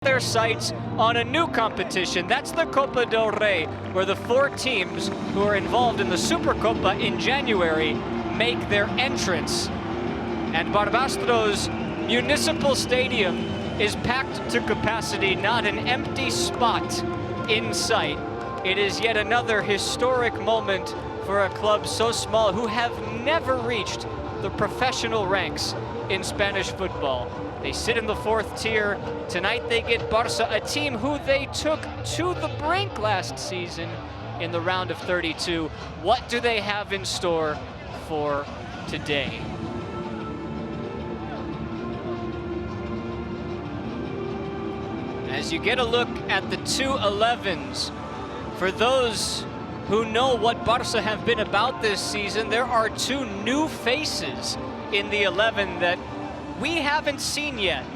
their sights on a new competition. That's the Copa del Rey, where the 4 teams who are involved in the Supercopa in January make their entrance. And Barbastro's municipal stadium is packed to capacity, not an empty spot in sight. It is yet another historic moment for a club so small who have never reached the professional ranks in Spanish football. They sit in the 4th tier. Tonight they get Barca, a team who they took to the brink last season in the round of 32. What do they have in store for today? As you get a look at the 2-11s, for those who know what Barca have been about this season, there are 2 new faces in the 11 that we haven't seen yet.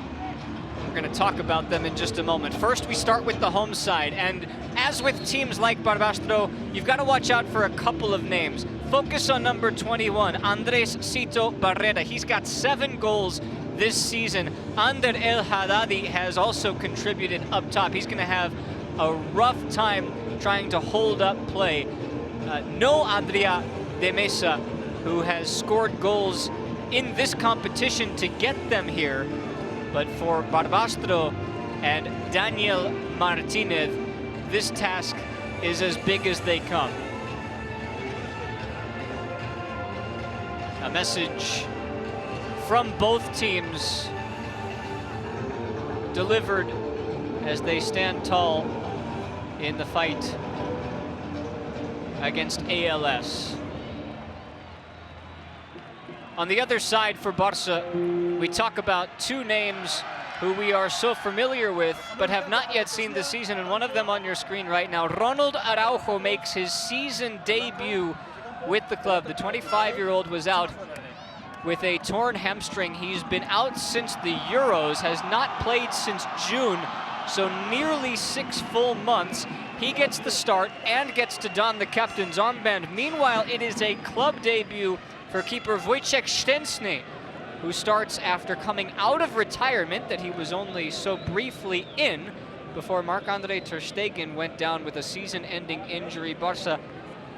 We're going to talk about them in just a moment. First, we start with the home side, and as with teams like Barbastro, you've got to watch out for a couple of names. Focus on number 21, Andres Cito Barrera. He's got 7 goals this season. Ander El Haddadi has also contributed up top. He's going to have a rough time trying to hold up play. No Adria de Mesa, who has scored goals in this competition to get them here. But for Barbastro and Daniel Martinez, this task is as big as they come. A message from both teams delivered as they stand tall in the fight against ALS. On the other side for Barca, we talk about 2 names who we are so familiar with but have not yet seen this season, and one of them on your screen right now. Ronald Araujo makes his season debut with the club. The 25-year-old was out with a torn hamstring. He's been out since the Euros, has not played since June, so nearly 6 full months. He gets the start and gets to don the captain's armband. Meanwhile, it is a club debut for keeper Wojciech Szczęsny, who starts after coming out of retirement that he was only so briefly in before Marc-Andre ter Stegen went down with a season-ending injury. Barca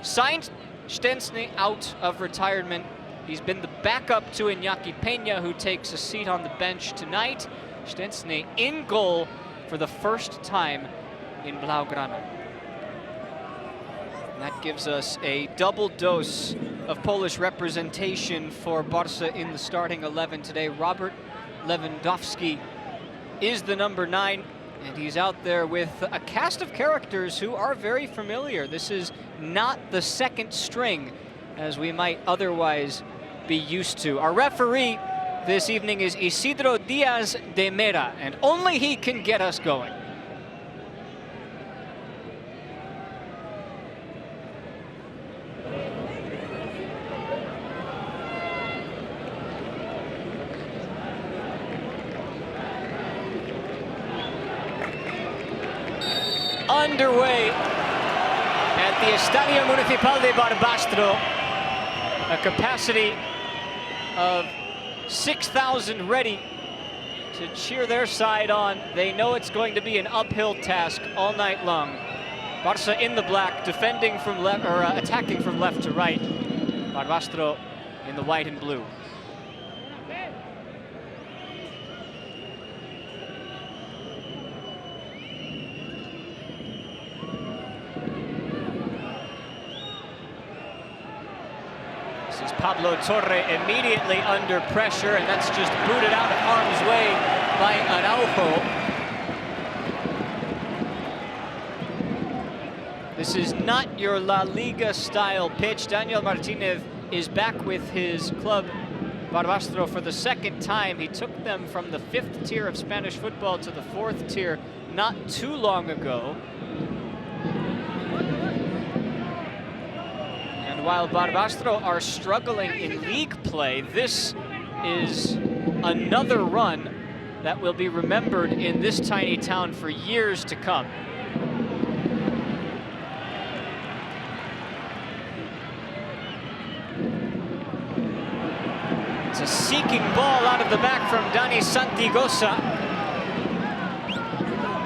signed Szczęsny out of retirement. He's been the backup to Iñaki Peña, who takes a seat on the bench tonight. Szczęsny in goal for the first time in Blaugrana. And that gives us a double dose of Polish representation for Barca in the starting 11 today. Robert Lewandowski is the number 9, and he's out there with a cast of characters who are very familiar. This is not the second string as we might otherwise be used to. Our referee this evening is Isidro Diaz de Mera, and only he can get us going. Underway at the Estadio Municipal de Barbastro, a capacity of 6,000 ready to cheer their side on. They know it's going to be an uphill task all night long. Barca in the black, defending from left, or attacking from left to right. Barbastro in the white and blue. This is Pablo Torre immediately under pressure, and that's just booted out of harm's way by Araujo. This is not your La Liga style pitch. Daniel Martinez is back with his club Barbastro for the 2nd time. He took them from the 5th tier of Spanish football to the 4th tier not too long ago. While Barbastro are struggling in league play, this is another run that will be remembered in this tiny town for years to come. It's a seeking ball out of the back from Dani Santigosa.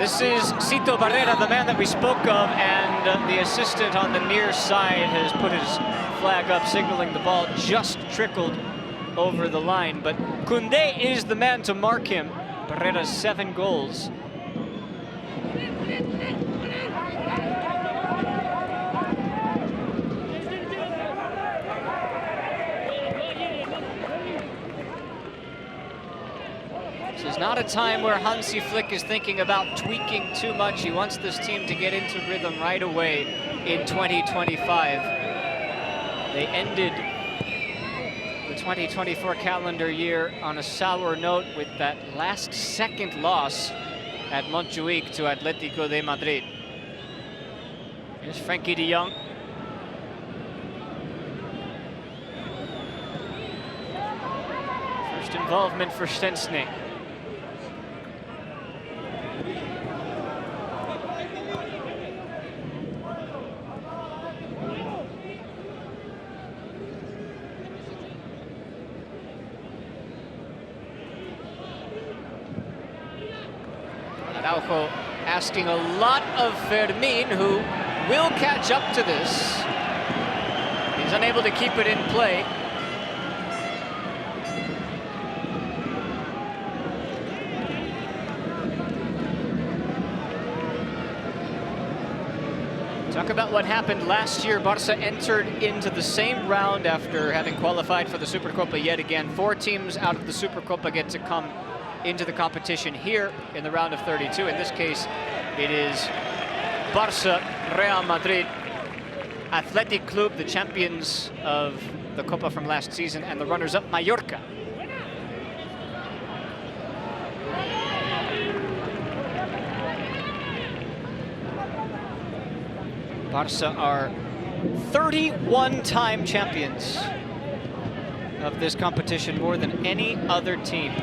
This is Cito Barrera, the man that we spoke of, and the assistant on the near side has put his flag up, signaling the ball just trickled over the line. But Koundé is the man to mark him. Barrera's 7 goals. This is not a time where Hansi Flick is thinking about tweaking too much. He wants this team to get into rhythm right away in 2025. They ended the 2024 calendar year on a sour note with that last-second loss at Montjuic to Atletico de Madrid. Here's Frankie de Jong. First involvement for Szczęsny. Araujo asking a lot of Fermin, who will catch up to this. He's unable to keep it in play. Talk about what happened last year. Barca entered into the same round after having qualified for the Supercopa yet again. 4 teams out of the Supercopa get to come into the competition here in the round of 32. In this case, it is Barca, Real Madrid, Athletic Club, the champions of the Copa from last season, and the runners-up Mallorca. Barca are 31-time champions of this competition, more than any other team.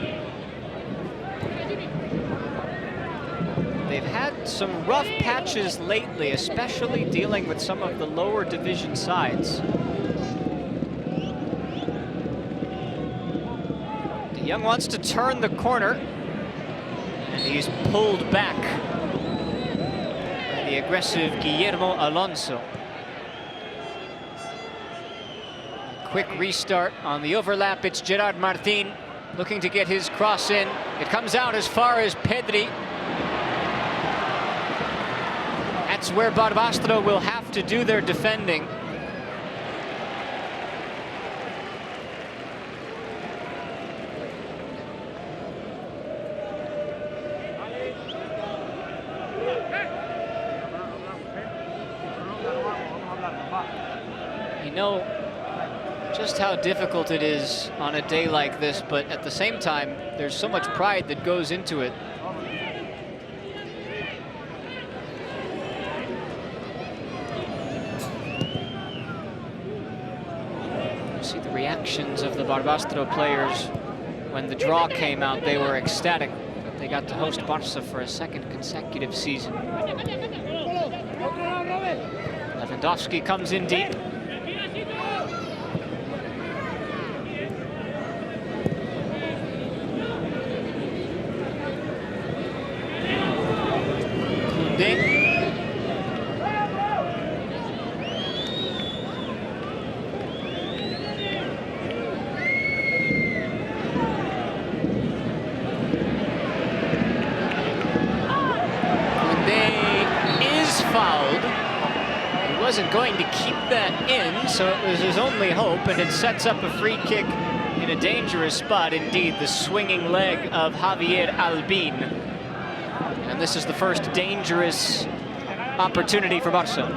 They've had some rough patches lately, especially dealing with some of the lower division sides. De Jong wants to turn the corner, and he's pulled back by the aggressive Guillermo Alonso. Quick restart on the overlap. It's Gerard Martin looking to get his cross in. It comes out as far as Pedri. That's where Barbastro will have to do their defending. You know just how difficult it is on a day like this, but at the same time, there's so much pride that goes into it. See the reactions of the Barbastro players when the draw came out. They were ecstatic that they got to host Barca for a second consecutive season. Lewandowski comes in deep. Koundé. Fouled. He wasn't going to keep that in, so it was his only hope, and it sets up a free kick in a dangerous spot indeed. The swinging leg of Javier Albin. And this is the first dangerous opportunity for Barca.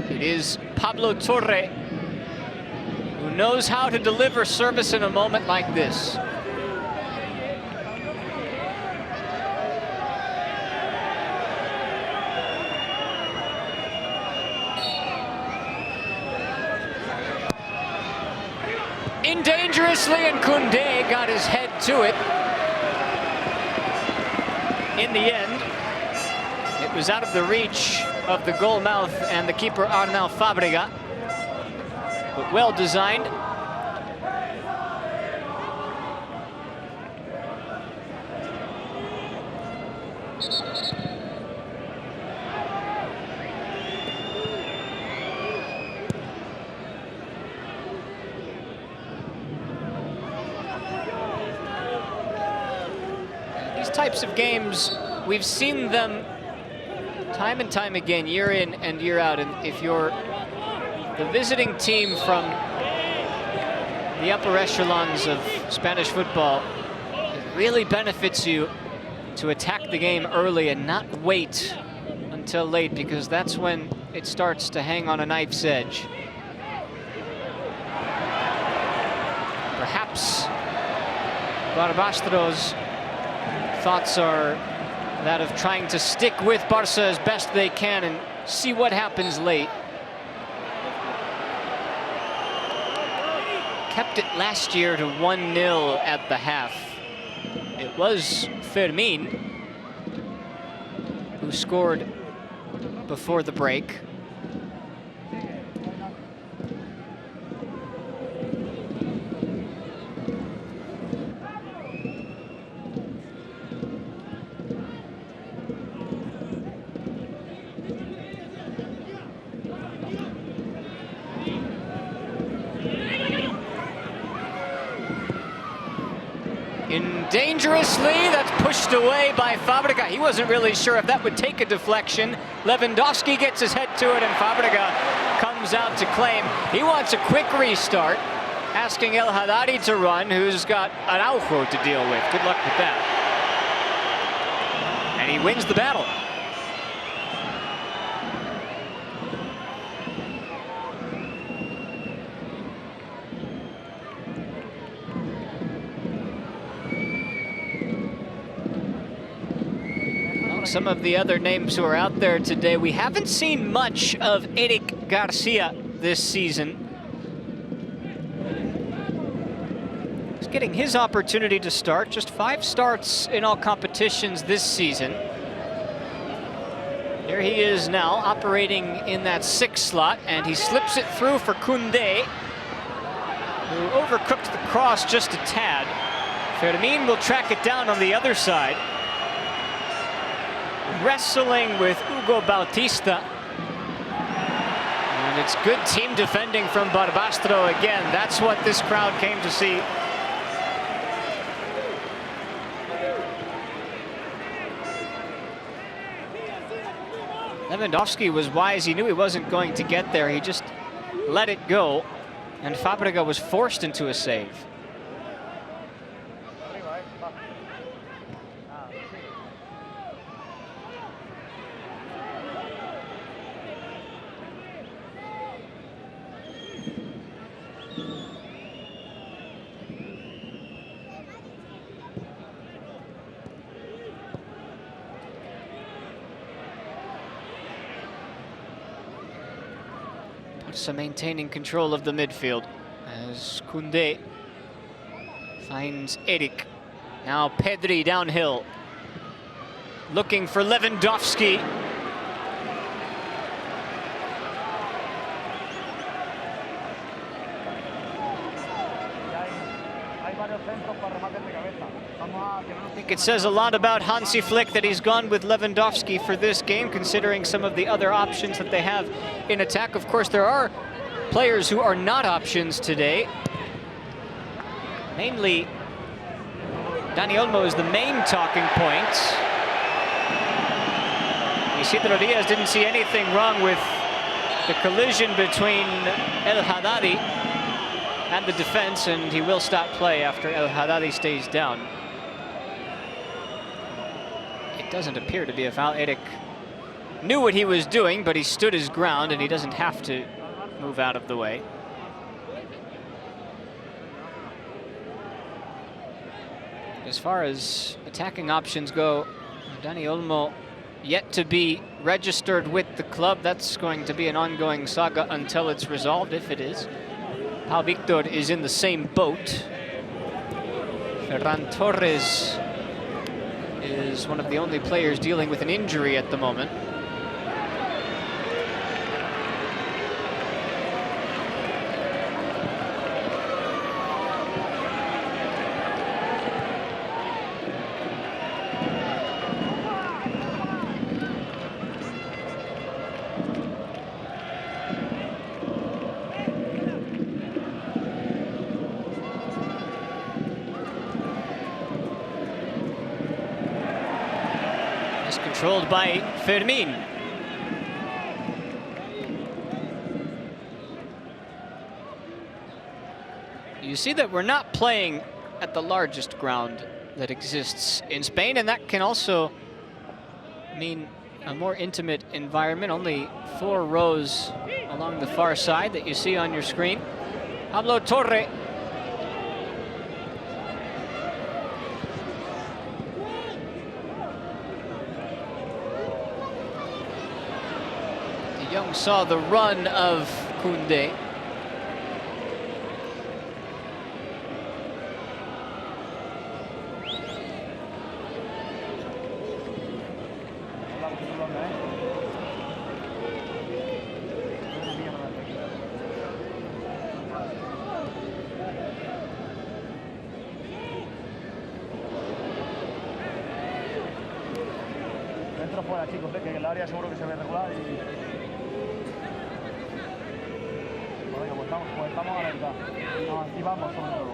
It is Pablo Torre, who knows how to deliver service in a moment like this. In dangerously, and Koundé got his head to it. In the end, it It was out of the reach of the goal mouth and the keeper Arnau Fábrega, but well designed. These types of games, we've seen them time and time again, year in and year out. And if you're the visiting team from the upper echelons of Spanish football, it really benefits you to attack the game early and not wait until late, because that's when it starts to hang on a knife's edge. Perhaps Barbastro's thoughts are that of trying to stick with Barca as best they can and see what happens late. Kept it last year to 1-0 at the half. It was Fermin who scored before the break. Dangerously, that's pushed away by Fábrega. He wasn't really sure if that would take a deflection. Lewandowski gets his head to it, and Fábrega comes out to claim. He wants a quick restart, asking El Haddadi to run, who's got Araujo to deal with. Good luck with that. And he wins the battle. Some of the other names who are out there today, we haven't seen much of Eric Garcia this season. He's getting his opportunity to start, just 5 starts in all competitions this season. Here he is now, operating in that 6 slot, and he slips it through for Koundé, who overcooked the cross just a tad. Fermin will track it down on the other side. Wrestling with Hugo Bautista. And it's good team defending from Barbastro again. That's what this crowd came to see. Lewandowski was wise. He knew he wasn't going to get there. He just let it go. And Fábrega was forced into a save. So maintaining control of the midfield as Koundé finds Eric. Now Pedri downhill, looking for Lewandowski. I think it says a lot about Hansi Flick that he's gone with Lewandowski for this game, considering some of the other options that they have in attack. Of course, there are players who are not options today. Mainly, Dani Olmo is the main talking point. Isidro Diaz didn't see anything wrong with the collision between El Haddadi and the defense, and he will stop play after El Haddadi stays down. It doesn't appear to be a foul. Eric knew what he was doing, but he stood his ground, and he doesn't have to move out of the way. As far as attacking options go, Dani Olmo yet to be registered with the club. That's going to be an ongoing saga until it's resolved, if it is. Pau Victor is in the same boat. Ferran Torres is one of the only players dealing with an injury at the moment. Controlled by Fermin. You see that we're not playing at the largest ground that exists in Spain, and that can also mean a more intimate environment. Only 4 rows along the far side that you see on your screen. Pablo Torre. Young saw the run of Koundé. Dentro fuera, chicos, que el área seguro que se ve regular y... Pues estamos alerta. Nos activamos sobre todo.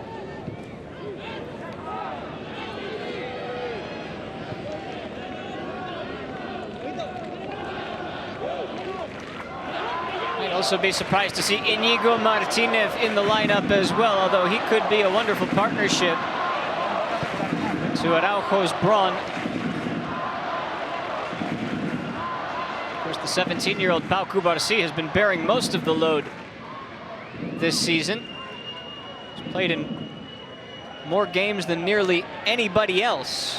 Might also be surprised to see Íñigo Martínez in the lineup as well, although he could be a wonderful partnership to Araujo's Braun. Of course, the 17-year-old Pau Cubarsí has been bearing most of the load this season. He's played in more games than nearly anybody else.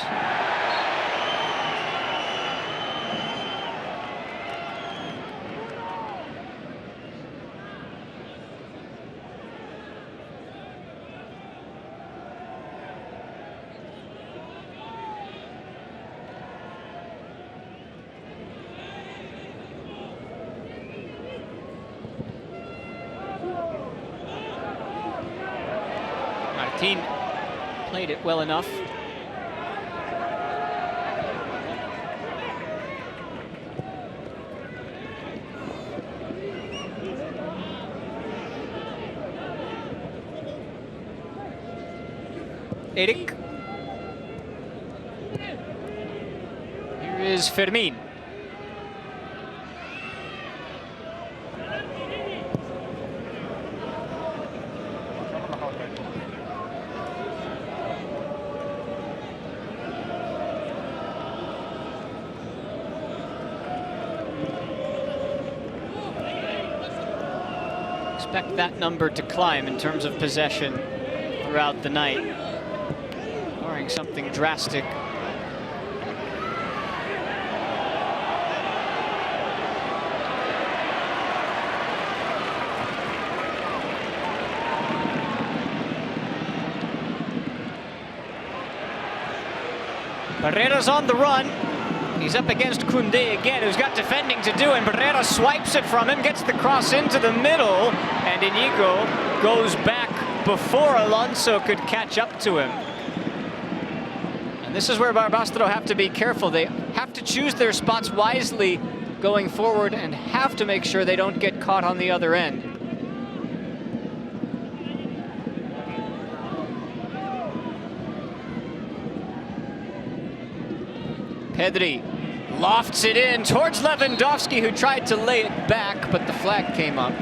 Martín played it well enough. Eric. Here is Fermin. Expect that number to climb in terms of possession throughout the night, barring something drastic. Barrera's on the run. He's up against Koundé again, who's got defending to do, and Barrera swipes it from him, gets the cross into the middle, and Íñigo goes back before Alonso could catch up to him. And this is where Barbastro have to be careful. They have to choose their spots wisely going forward and have to make sure they don't get caught on the other end. Pedri lofts it in towards Lewandowski, who tried to lay it back, but the flag came up.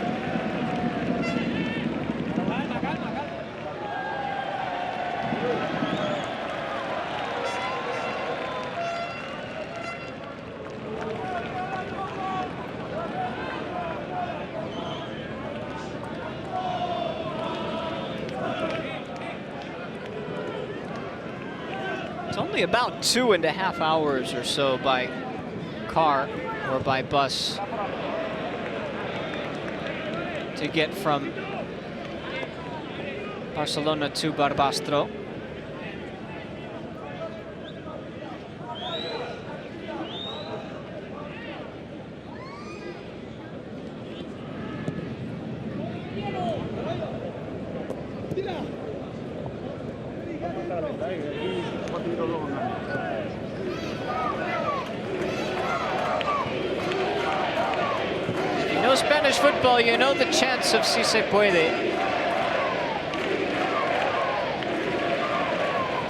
It's only about 2.5 hours or so by car or by bus to get from Barcelona to Barbastro. Spanish football, you know the chants of Si se puede.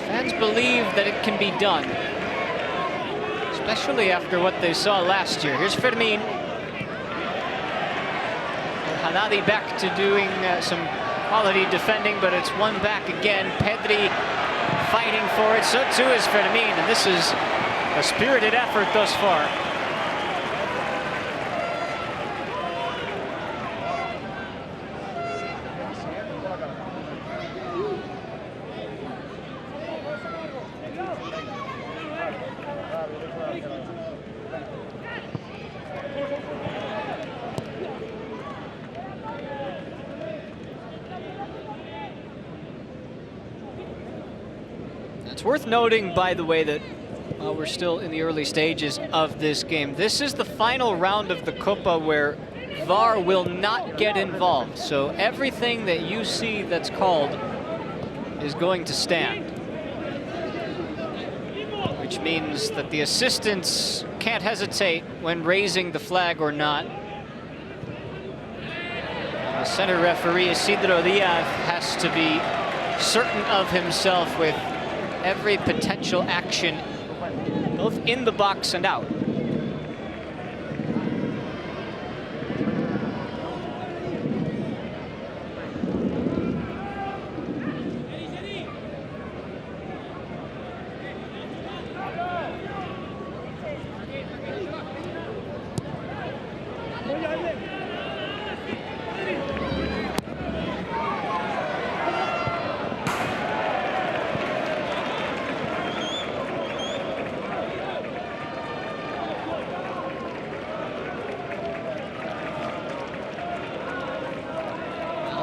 Fans believe that it can be done, especially after what they saw last year. Here's Fermin. Hanadi back to doing some quality defending, but it's one back again. Pedri fighting for it, so too is Fermin, and this is a spirited effort thus far. It's worth noting, by the way, that while we're still in the early stages of this game, this is the final round of the Copa where VAR will not get involved. So everything that you see that's called is going to stand, which means that the assistants can't hesitate when raising the flag or not. The center referee, Isidro Diaz, has to be certain of himself with every potential action, both in the box and out.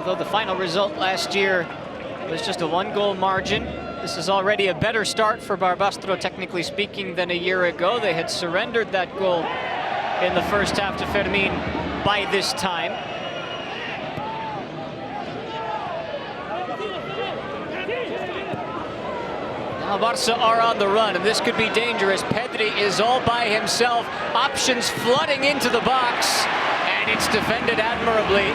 Although the final result last year was just a 1-goal margin, this is already a better start for Barbastro, technically speaking, than a year ago. They had surrendered that goal in the first half to Fermin by this time. Now Barca are on the run, and this could be dangerous. Pedri is all by himself, options flooding into the box, and it's defended admirably.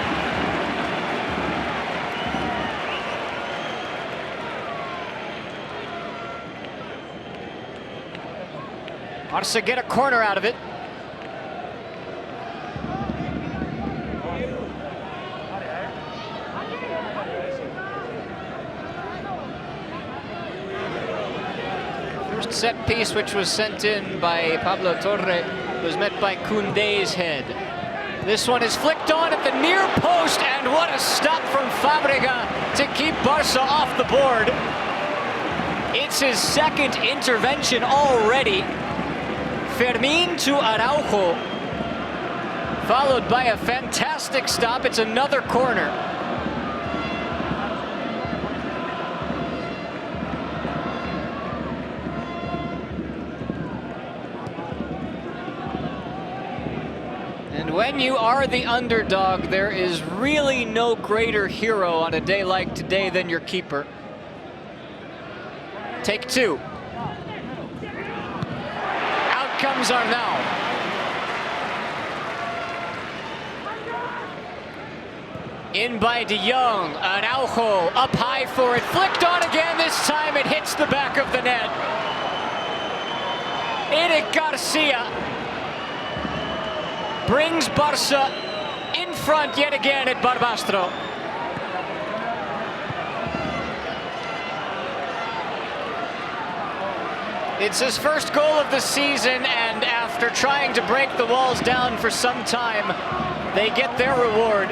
Barca get a corner out of it. First set piece, which was sent in by Pablo Torre, was met by Koundé's head. This one is flicked on at the near post, and what a stop from Fábrega to keep Barca off the board. It's his second intervention already. Fermin to Araujo, followed by a fantastic stop. It's another corner. And when you are the underdog, there is really no greater hero on a day like today than your keeper. Take two. Comes Arnau. In by De Jong. Araujo up high for it. Flicked on again. This time it hits the back of the net. Eric Garcia brings Barca in front yet again at Barbastro. It's his first goal of the season, and after trying to break the walls down for some time, they get their reward.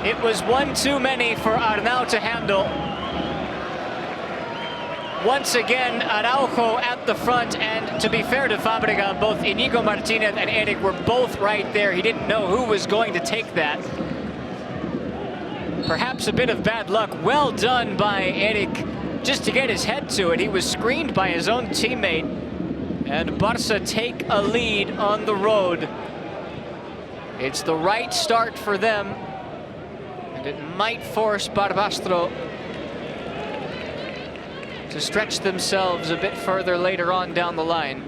It was one too many for Arnau to handle. Once again, Araujo at the front, and to be fair to Fábrega, both Inigo Martinez and Eric were both right there. He didn't know who was going to take that. Perhaps a bit of bad luck. Well done by Eric just to get his head to it. He was screened by his own teammate. And Barca take a lead on the road. It's the right start for them. And it might force Barbastro to stretch themselves a bit further later on down the line.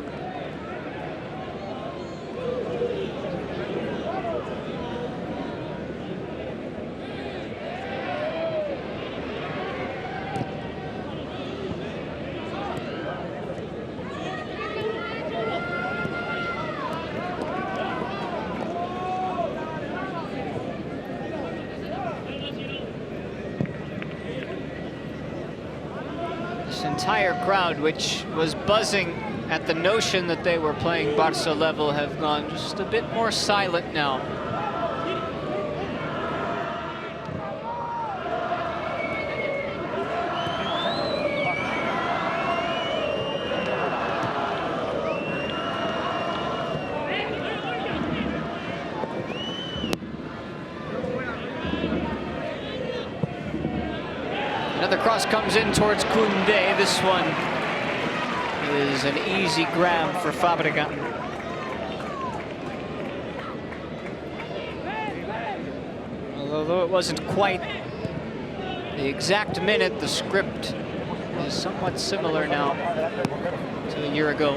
entire crowd, which was buzzing at the notion that they were playing Barca level, have gone just a bit more silent now. Another cross comes in towards Koundé. This one is an easy grab for Fabregat. Although it wasn't quite the exact minute, the script is somewhat similar now to a year ago.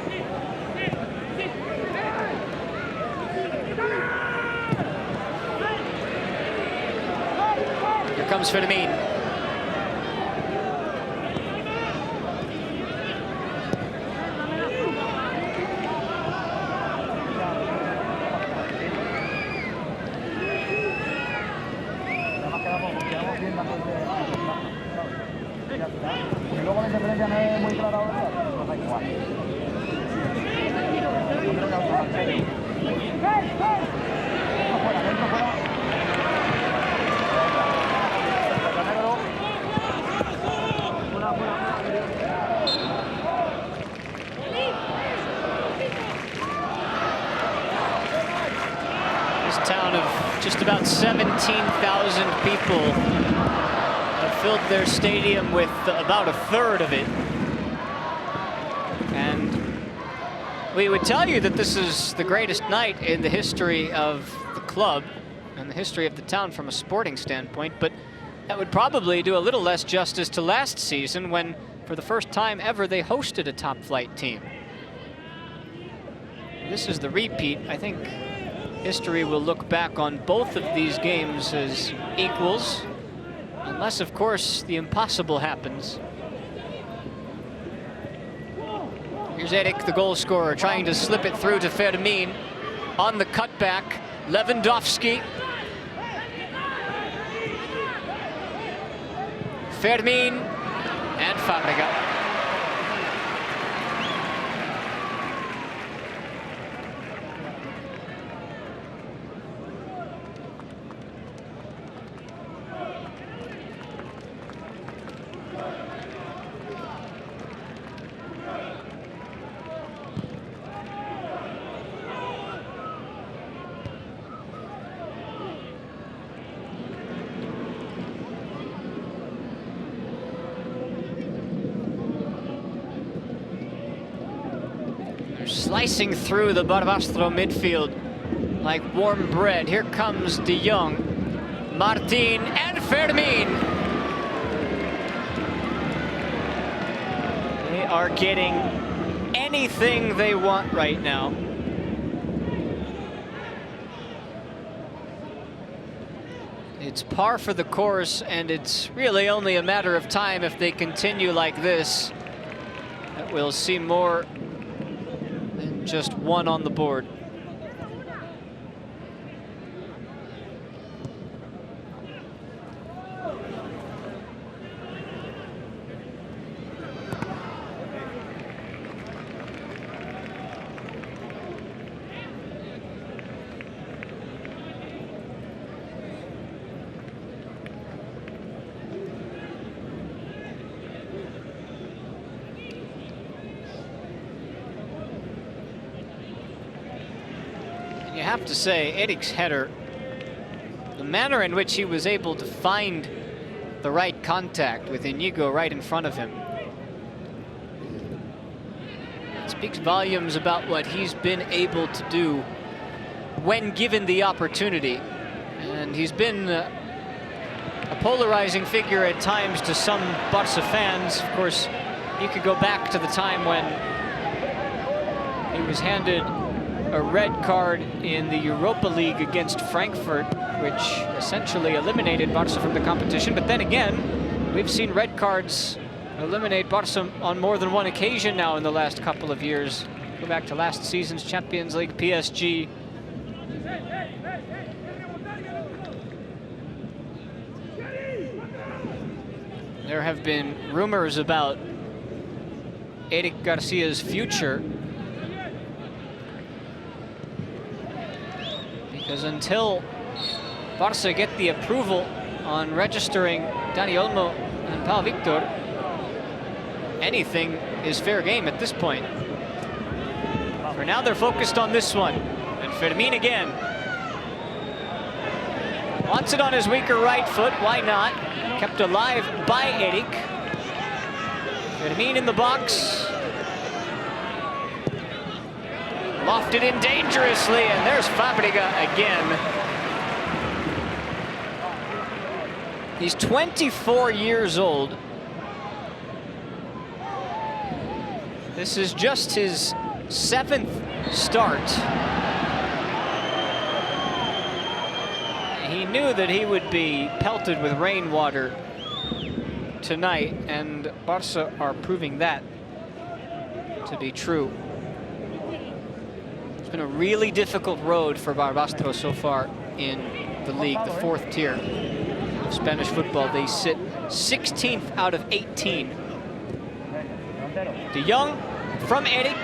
Here comes Fermin. This town of just about 17,000 people have filled their stadium with about a third of it. And we would tell you that this is the greatest night in the history of the club and the history of the town from a sporting standpoint, but that would probably do a little less justice to last season when, for the first time ever, they hosted a top-flight team. This is the repeat. I think history will look back on both of these games as equals, unless, of course, the impossible happens. Here's Eric, the goal scorer, trying to slip it through to Fermin. On the cutback, Lewandowski. Fermin and Fabregat. Slicing through the Barbastro midfield like warm bread. Here comes De Jong, Martin, and Fermin. They are getting anything they want right now. It's par for the course, and it's really only a matter of time if they continue like this that we'll see more than just one on the board. You have to say, Eric's header, the manner in which he was able to find the right contact with Inigo right in front of him, it speaks volumes about what he's been able to do when given the opportunity. And he's been a polarizing figure at times to some Barca fans. Of course, you could go back to the time when he was handed a red card in the Europa League against Frankfurt, which essentially eliminated Barca from the competition. But then again, we've seen red cards eliminate Barca on more than one occasion now in the last couple of years. Go back to last season's Champions League PSG. There have been rumors about Eric Garcia's future. Because until Barca get the approval on registering Dani Olmo and Pau Victor, anything is fair game at this point. For now, they're focused on this one. And Fermin again. Wants it on his weaker right foot, why not? Kept alive by Eric. Fermin in the box. Lofted in dangerously, and there's Fábrega again. He's 24 years old. This is just his 7th start. He knew that he would be pelted with rainwater tonight, and Barca are proving that to be true. It's been a really difficult road for Barbastro so far in the league, the 4th tier of Spanish football. They sit 16th out of 18. De Jong from Eric.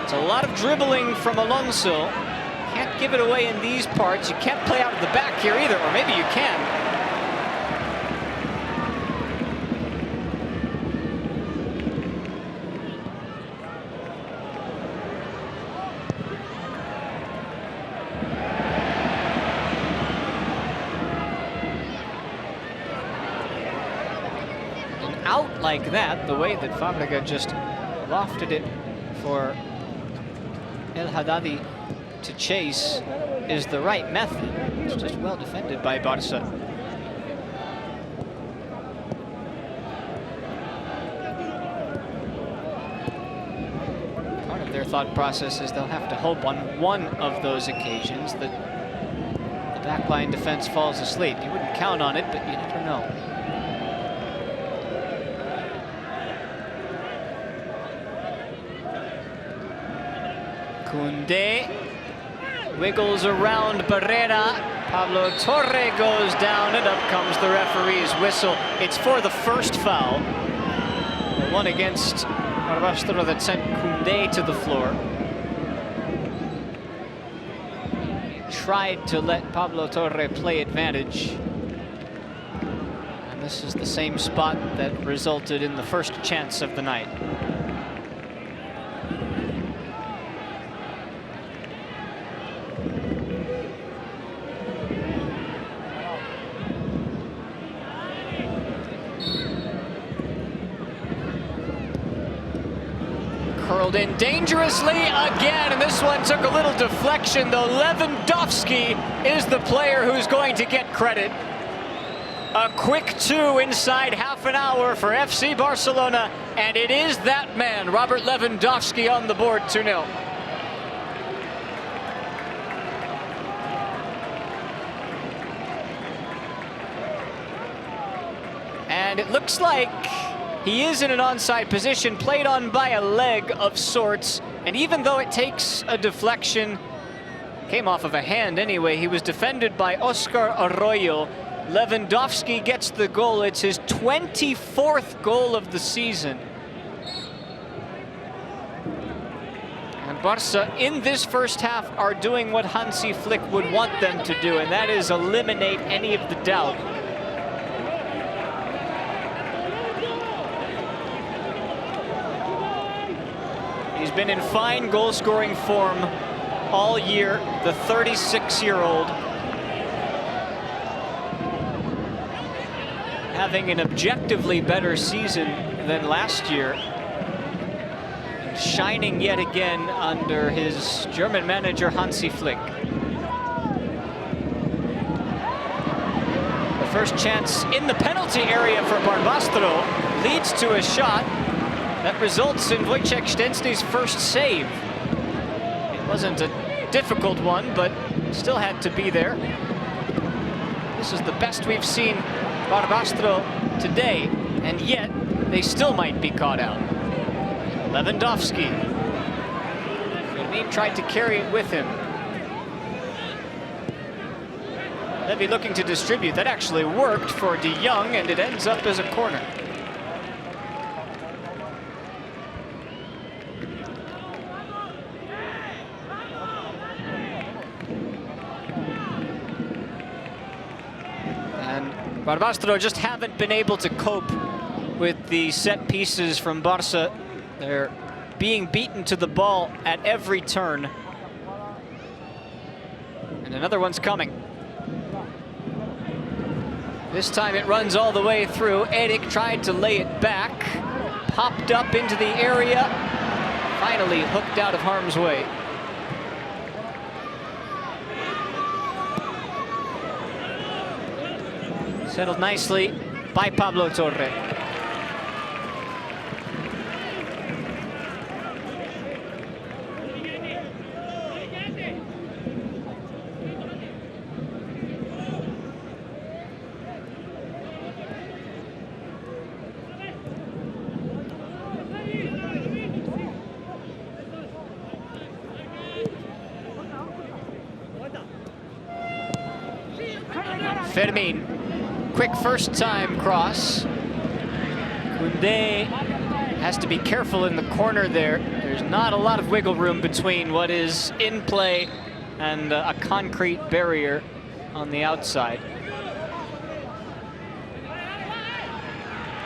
It's a lot of dribbling from Alonso. Can't give it away in these parts. You can't play out of the back here either, or maybe you can. And out like that, the way that Fábrega just lofted it for El Haddadi to chase is the right method. It's just well defended by Barca. Part of their thought process is they'll have to hope on one of those occasions that the backline defense falls asleep. You wouldn't count on it, but you never know. Koundé wiggles around Barrera. Pablo Torre goes down, and up comes the referee's whistle. It's for the first foul. The one against Barbastro that sent Koundé to the floor. Tried to let Pablo Torre play advantage. And this is the same spot that resulted in the first chance of the night. Curled in dangerously again, and this one took a little deflection, though. Lewandowski is the player who's going to get credit. A quick 2 inside half an hour for FC Barcelona, and it is that man, Robert Lewandowski, on the board, 2-0. And it looks like he is in an onside position, played on by a leg of sorts, and even though it takes a deflection, came off of a hand anyway, he was defended by Oscar Arroyo. Lewandowski gets the goal. It's his 24th goal of the season. And Barca, in this first half, are doing what Hansi Flick would want them to do, and that is eliminate any of the doubt. He's been in fine goal-scoring form all year, the 36-year-old. Having an objectively better season than last year. And shining yet again under his German manager, Hansi Flick. The first chance in the penalty area for Barbastro leads to a shot that results in Wojciech Szczęsny's first save. It wasn't a difficult one, but still had to be there. This is the best we've seen Barbastro today, and yet they still might be caught out. Lewandowski. Fermin tried to carry it with him. Levy looking to distribute. That actually worked for De Jong, and it ends up as a corner. Barbastro just haven't been able to cope with the set pieces from Barça. They're being beaten to the ball at every turn. And another one's coming. This time it runs all the way through. Eric tried to lay it back, popped up into the area, finally hooked out of harm's way. Settled nicely by Pablo Torre. Fermin, quick first time cross. Koundé has to be careful in the corner there. There's not a lot of wiggle room between what is in play and a concrete barrier on the outside.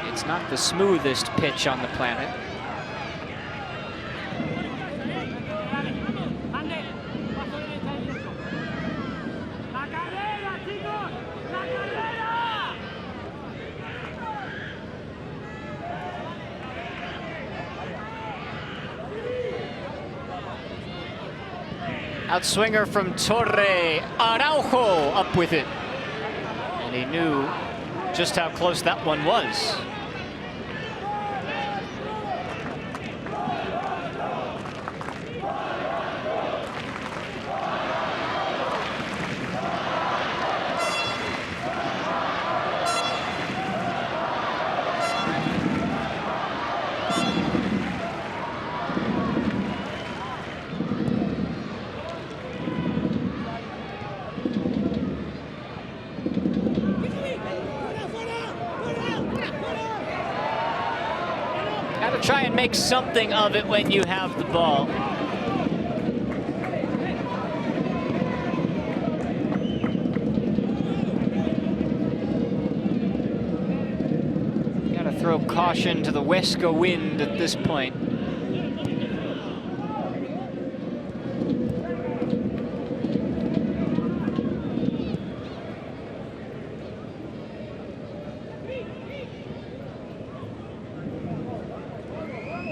It's not the smoothest pitch on the planet. Outswinger from Torre. Araujo up with it. And he knew just how close that one was. Try and make something of it when you have the ball. Gotta throw caution to the Huesca wind at this point.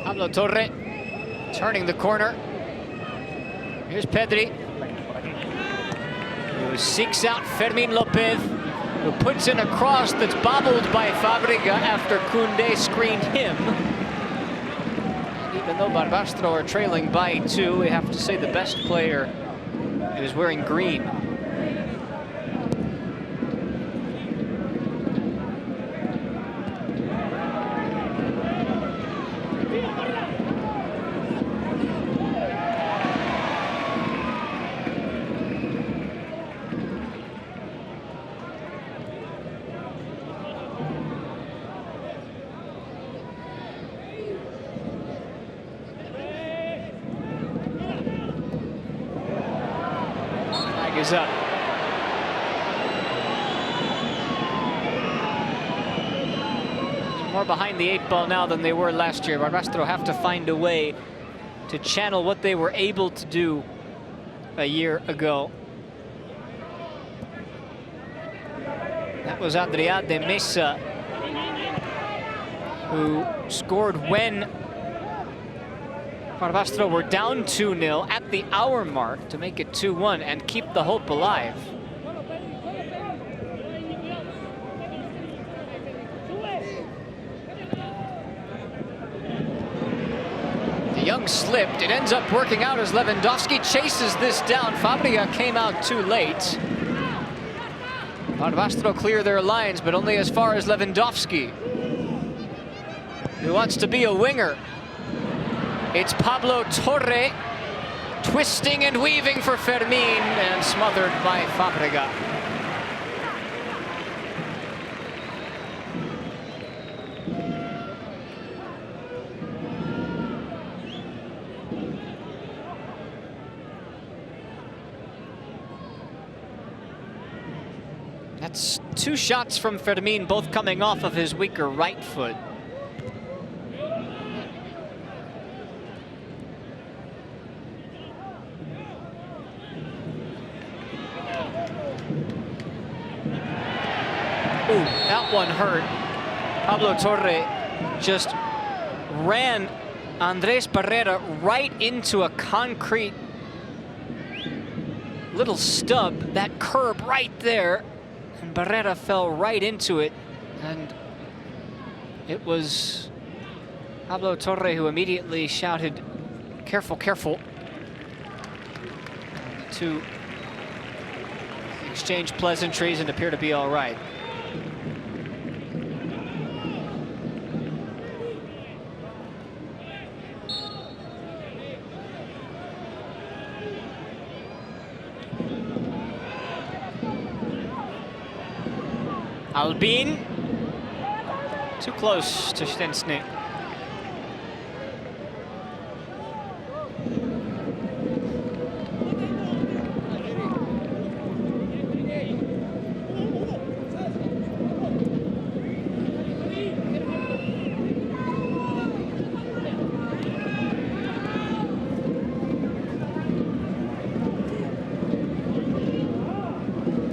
Pablo Torre turning the corner. Here's Pedri, who seeks out Fermin Lopez, who puts in a cross that's bobbled by Fábrega after Koundé screened him. And even though Barbastro are trailing by 2, we have to say the best player is wearing green. Is up. More behind the 8 ball now than they were last year. Barbastro have to find a way to channel what they were able to do a year ago. That was Adrià de Mesa, who scored when Barbastro were down 2-0 at the hour mark to make it 2-1 and keep the hope alive. De Jong slipped. It ends up working out as Lewandowski chases this down. Fábrega came out too late. Barbastro clear their lines, but only as far as Lewandowski, who wants to be a winger. It's Pablo Torre, twisting and weaving for Fermin, and smothered by Fábrega. That's 2 shots from Fermin, both coming off of his weaker right foot. Ooh, that one hurt. Pablo Torre just ran Andres Barrera right into a concrete little stub, that curb right there, and Barrera fell right into it, and it was Pablo Torre who immediately shouted, "Careful, careful." And the two exchange pleasantries and appear to be all right. Albin, too close to Stensny.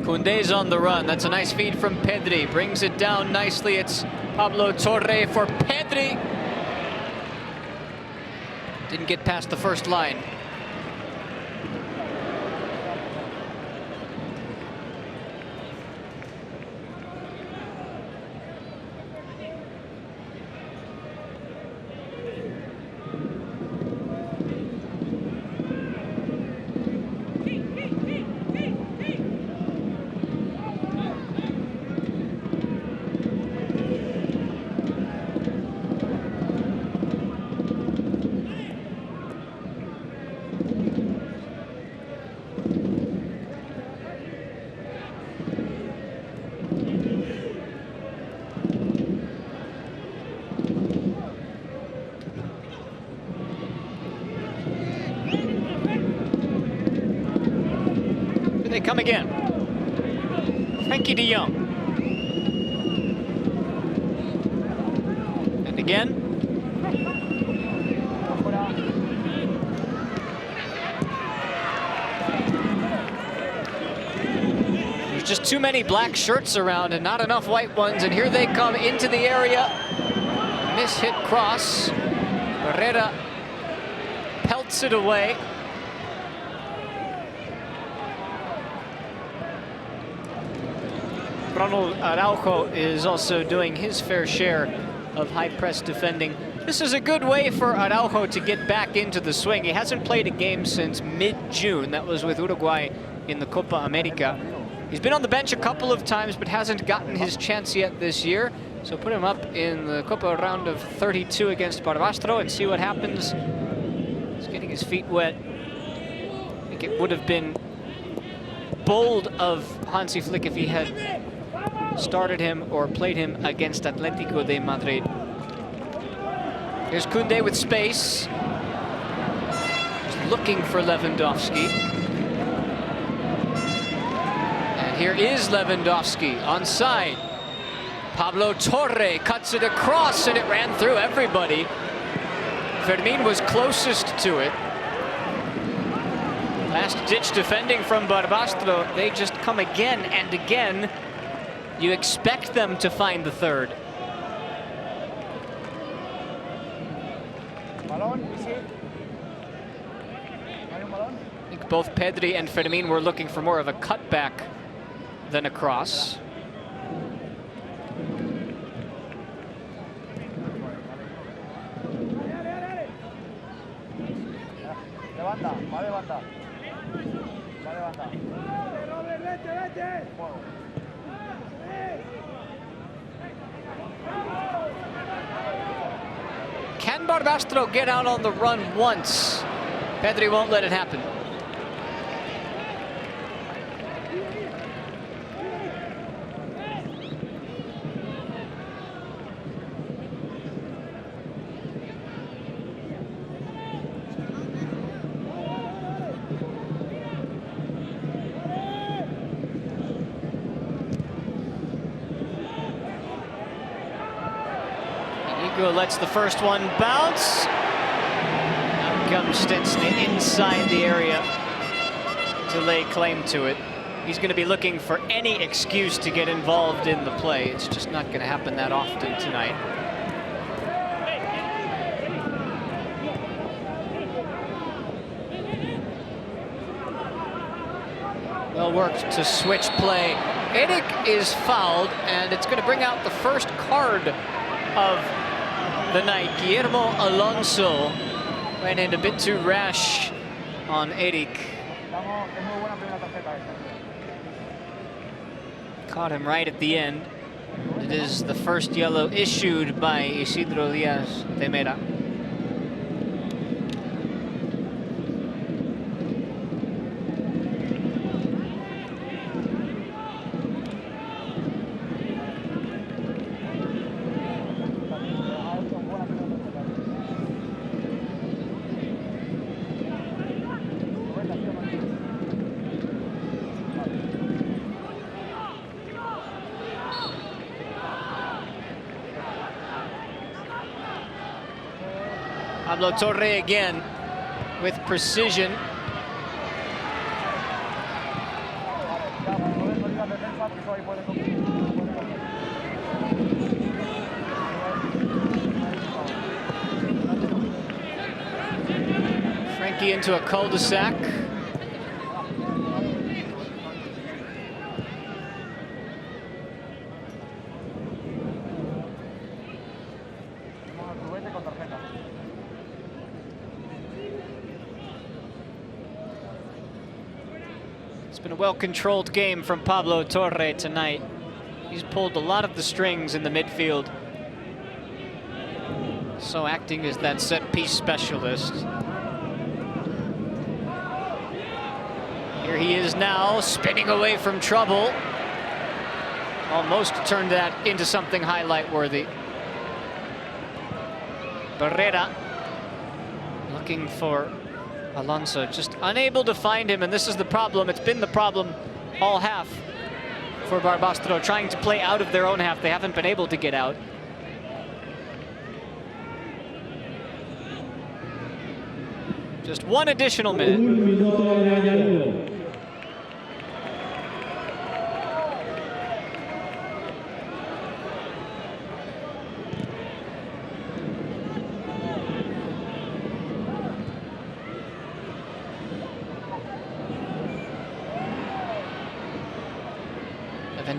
Koundé's on the run. That's a nice feed from Pedri. Brings it down nicely. It's Pablo Torre for Pedri. Didn't get past the first line. They come again. Frankie de Jong. And again. There's just too many black shirts around and not enough white ones, and here they come into the area. Miss-hit cross. Barrera pelts it away. Ronald Araujo is also doing his fair share of high press defending. This is a good way for Araujo to get back into the swing. He hasn't played a game since mid-June. That was with Uruguay in the Copa America. He's been on the bench a couple of times, but hasn't gotten his chance yet this year. So put him up in the Copa round of 32 against Barbastro and see what happens. He's getting his feet wet. I think it would have been bold of Hansi Flick if he had started him or played him against Atletico de Madrid. Here's Koundé with space. He's looking for Lewandowski. And here is Lewandowski onside. Pablo Torre cuts it across and it ran through everybody. Fermin was closest to it. Last-ditch defending from Barbastro. They just come again and again. You expect them to find the third. I think both Pedri and Fermin were looking for more of a cutback than a cross. Can Barbastro get out on the run once? Pedri won't let it happen. Barbastro lets the first one bounce. Out comes Stensny inside the area to lay claim to it. He's going to be looking for any excuse to get involved in the play. It's just not going to happen that often tonight. Well worked to switch play. Eric is fouled, and it's going to bring out the first card of the night. Guillermo Alonso went in a bit too rash on Eric. Caught him right at the end. It is the first yellow issued by Isidro Diaz de Mera. Pablo Torre again with precision. Frankie into a cul-de-sac. It's been a well-controlled game from Pablo Torre tonight. He's pulled a lot of the strings in the midfield. So acting as that set-piece specialist. Here he is now, spinning away from trouble. Almost turned that into something highlight-worthy. Barrera looking for Alonso, just unable to find him, and this is the problem. It's been the problem all half for Barbastro, trying to play out of their own half. They haven't been able to get out. Just one additional minute.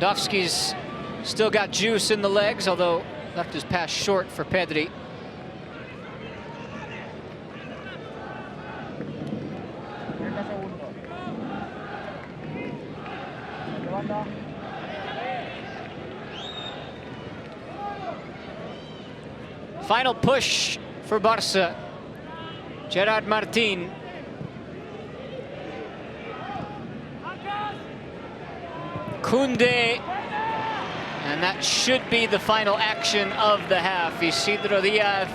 Lewandowski's still got juice in the legs, although left his pass short for Pedri. Final push for Barca. Gerard Martin. Koundé, and that should be the final action of the half. Isidro Diaz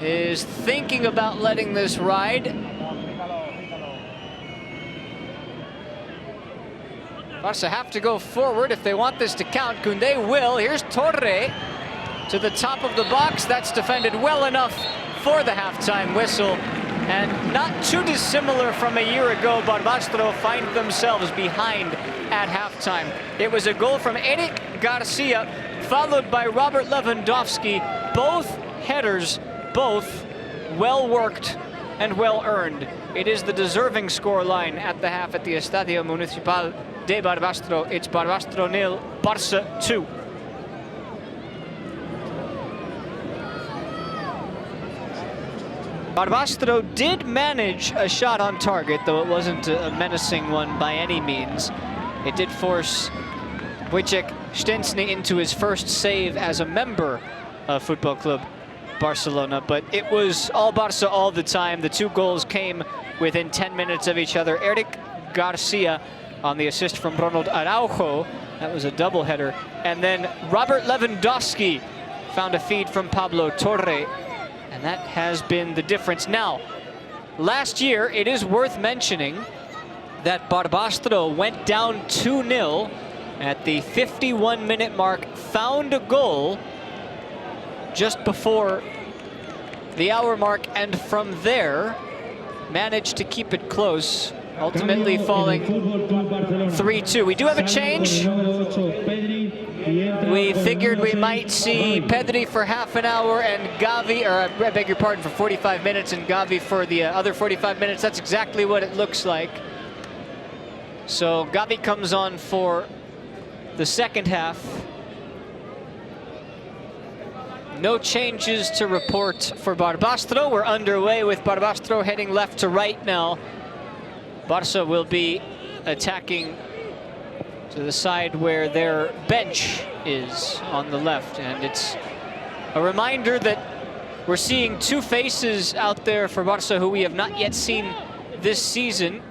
is thinking about letting this ride. Barca have to go forward if they want this to count. Koundé will. Here's Torre to the top of the box. That's defended well enough for the halftime whistle. And not too dissimilar from a year ago, Barbastro find themselves behind at halftime. It was a goal from Eric Garcia, followed by Robert Lewandowski. Both headers, both well worked and well earned. It is the deserving score line at the half at the Estadio Municipal de Barbastro. It's Barbastro 0, Barca 2. Barbastro did manage a shot on target, though it wasn't a menacing one by any means. It did force Wojciech Szczęsny into his first save as a member of Football Club Barcelona, but it was all Barca all the time. The two goals came within 10 minutes of each other. Eric Garcia on the assist from Ronald Araujo. That was a doubleheader. And then Robert Lewandowski found a feed from Pablo Torre. And that has been the difference. Now, last year, it is worth mentioning that Barbastro went down 2-0 at the 51-minute mark, found a goal, just before the hour mark, and from there managed to keep it close, ultimately falling 3-2. We do have a change. We figured we might see Pedri for half an hour and Gavi, or I beg your pardon, for 45 minutes, and Gavi for the other 45 minutes. That's exactly what it looks like. So Gavi comes on for the second half. No changes to report for Barbastro. We're underway with Barbastro heading left to right now. Barça will be attacking to the side where their bench is on the left. And it's a reminder that we're seeing two faces out there for Barça who we have not yet seen this season.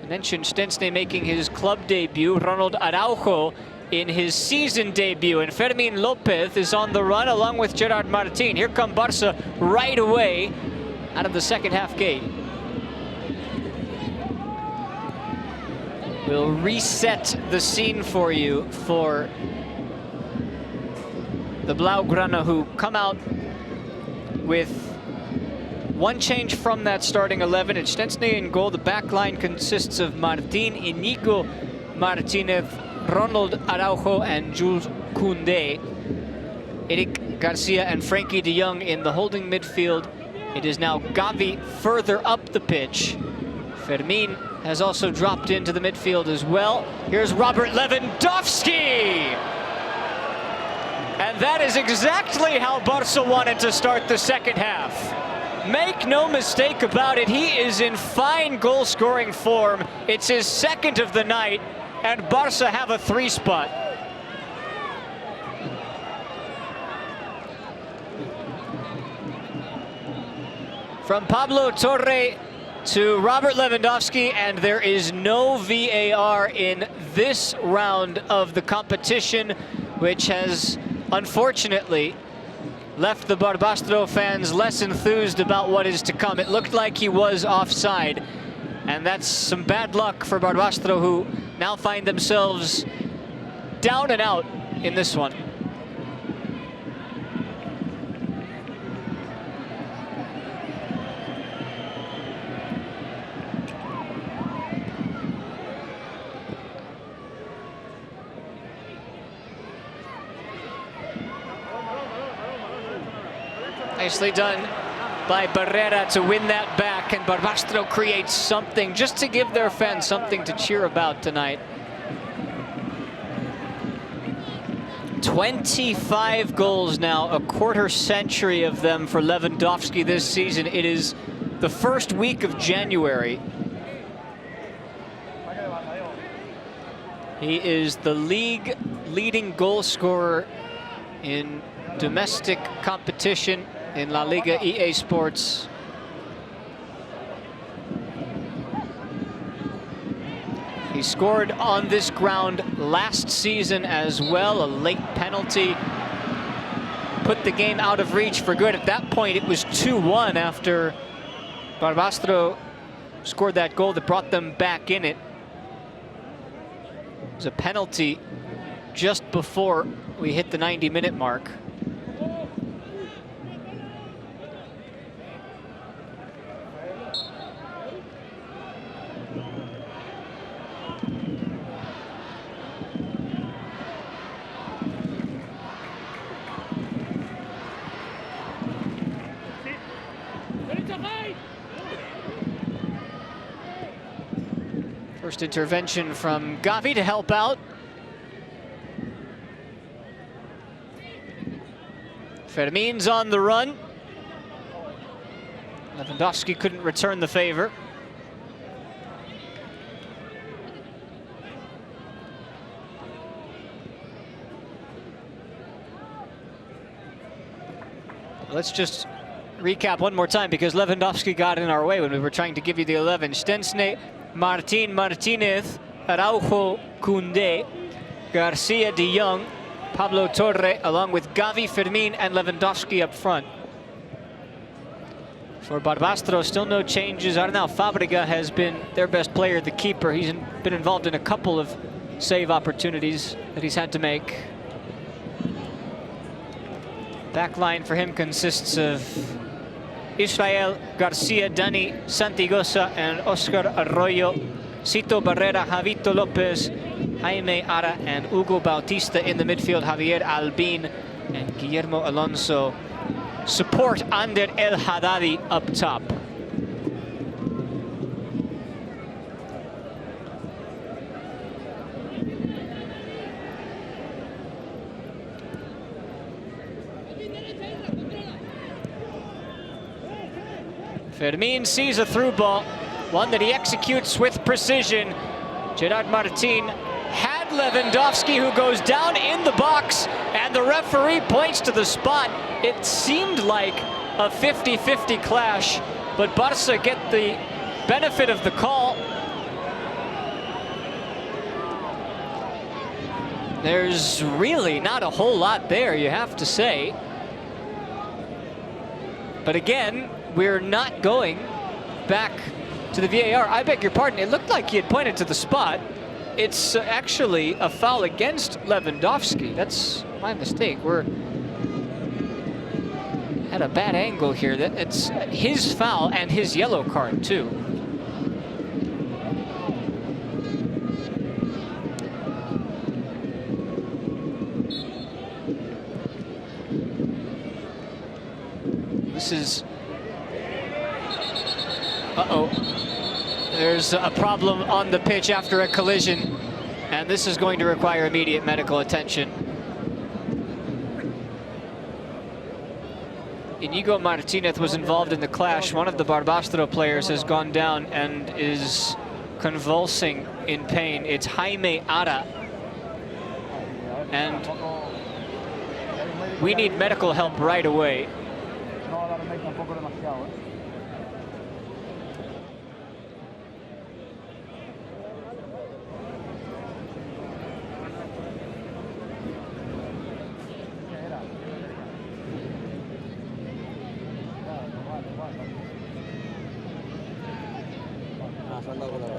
I mentioned Szczęsny making his club debut, Ronald Araujo in his season debut, and Fermin Lopez is on the run along with Gerard Martin. Here come Barça right away out of the second half gate. We'll reset the scene for you for the Blaugrana, who come out with one change from that starting 11. It's Szczęsny in goal. The back line consists of Martin, Inigo Martinez, Ronald Araujo, and Jules Koundé. Eric Garcia and Frankie de Jong in the holding midfield. It is now Gavi further up the pitch. Fermin has also dropped into the midfield as well. Here's Robert Lewandowski! And that is exactly how Barca wanted to start the second half. Make no mistake about it, he is in fine goal-scoring form. It's his second of the night, and Barca have a 3-spot. From Pablo Torre to Robert Lewandowski, and there is no VAR in this round of the competition, which has unfortunately left the Barbastro fans less enthused about what is to come. It looked like he was offside, and that's some bad luck for Barbastro, who now find themselves down and out in this one. Nicely done by Barrera to win that back, and Barbastro creates something just to give their fans something to cheer about tonight. 25 goals now, a quarter century of them for Lewandowski this season. It is the first week of January. He is the league leading goal scorer in domestic competition in La Liga EA Sports. He scored on this ground last season as well. A late penalty put the game out of reach for good. At that point, it was 2-1 after Barbastro scored that goal that brought them back in it. It was a penalty just before we hit the 90-minute mark. First intervention from Gavi to help out. Fermin's on the run. Lewandowski couldn't return the favor. Let's just recap one more time, because Lewandowski got in our way when we were trying to give you the 11. Szczęsny, Martin, Martinez, Araujo, Koundé, Garcia, de Jong, Pablo Torre, along with Gavi, Fermin, and Lewandowski up front. For Barbastro, still no changes. Arnau Fábrega has been their best player, the keeper. He's been involved in a couple of save opportunities that he's had to make. Back line for him consists of Israel Garcia, Dani Santigosa, and Oscar Arroyo, Cito Barrera, Javito Lopez, Jaime Ara, and Hugo Bautista in the midfield, Javier Albin and Guillermo Alonso. Support Ander El Haddadi up top. Fermin sees a through ball, one that he executes with precision. Gerard Martin had Lewandowski, who goes down in the box, and the referee points to the spot. It seemed like a 50-50 clash, but Barca get the benefit of the call. There's really not a whole lot there, you have to say. But again, we're not going back to the VAR. I beg your pardon, it looked like he had pointed to the spot. It's actually a foul against Lewandowski. That's my mistake. We're at a bad angle here. It's his foul and his yellow card too. This is... Uh-oh. There's a problem on the pitch after a collision, and this is going to require immediate medical attention. Inigo Martinez was involved in the clash. One of the Barbastro players has gone down and is convulsing in pain. It's Jaime Ara. And we need medical help right away.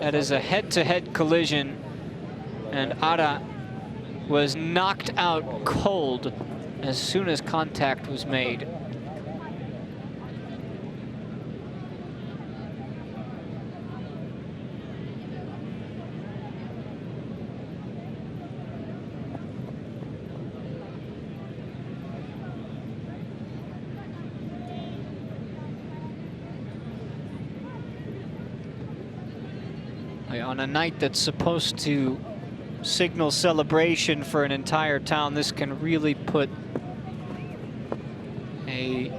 That is a head-to-head collision, and Ara was knocked out cold as soon as contact was made. On a night that's supposed to signal celebration for an entire town, this can really put a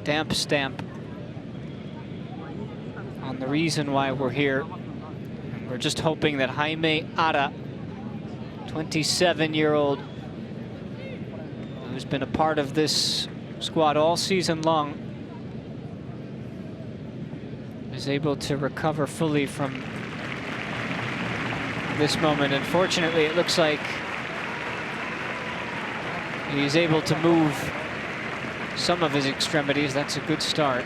damp stamp on the reason why we're here. We're just hoping that Jaime Ara, 27-year-old, who's been a part of this squad all season long, is able to recover fully from this moment. Unfortunately, it looks like he's able to move some of his extremities. That's a good start.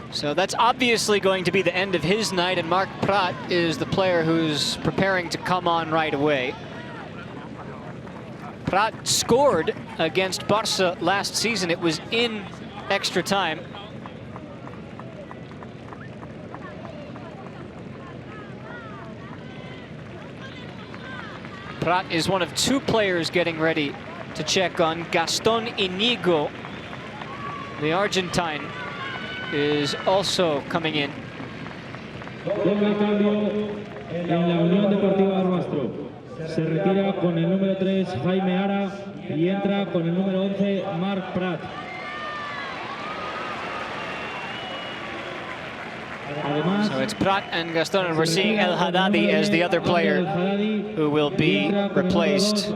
So that's obviously going to be the end of his night, and Marc Prat is the player who's preparing to come on right away. Prat scored against Barca last season. It was in extra time. Prat is one of two players getting ready to check on. Gaston Inigo, the Argentine, is also coming in. Llega cambio en la Unión Deportiva Barbastro. Se retira con el número 3 Jaime Ara y entra con el número 11 Marc Prat. So it's Prat and Gaston, and we're seeing El Haddadi as the other player who will be replaced.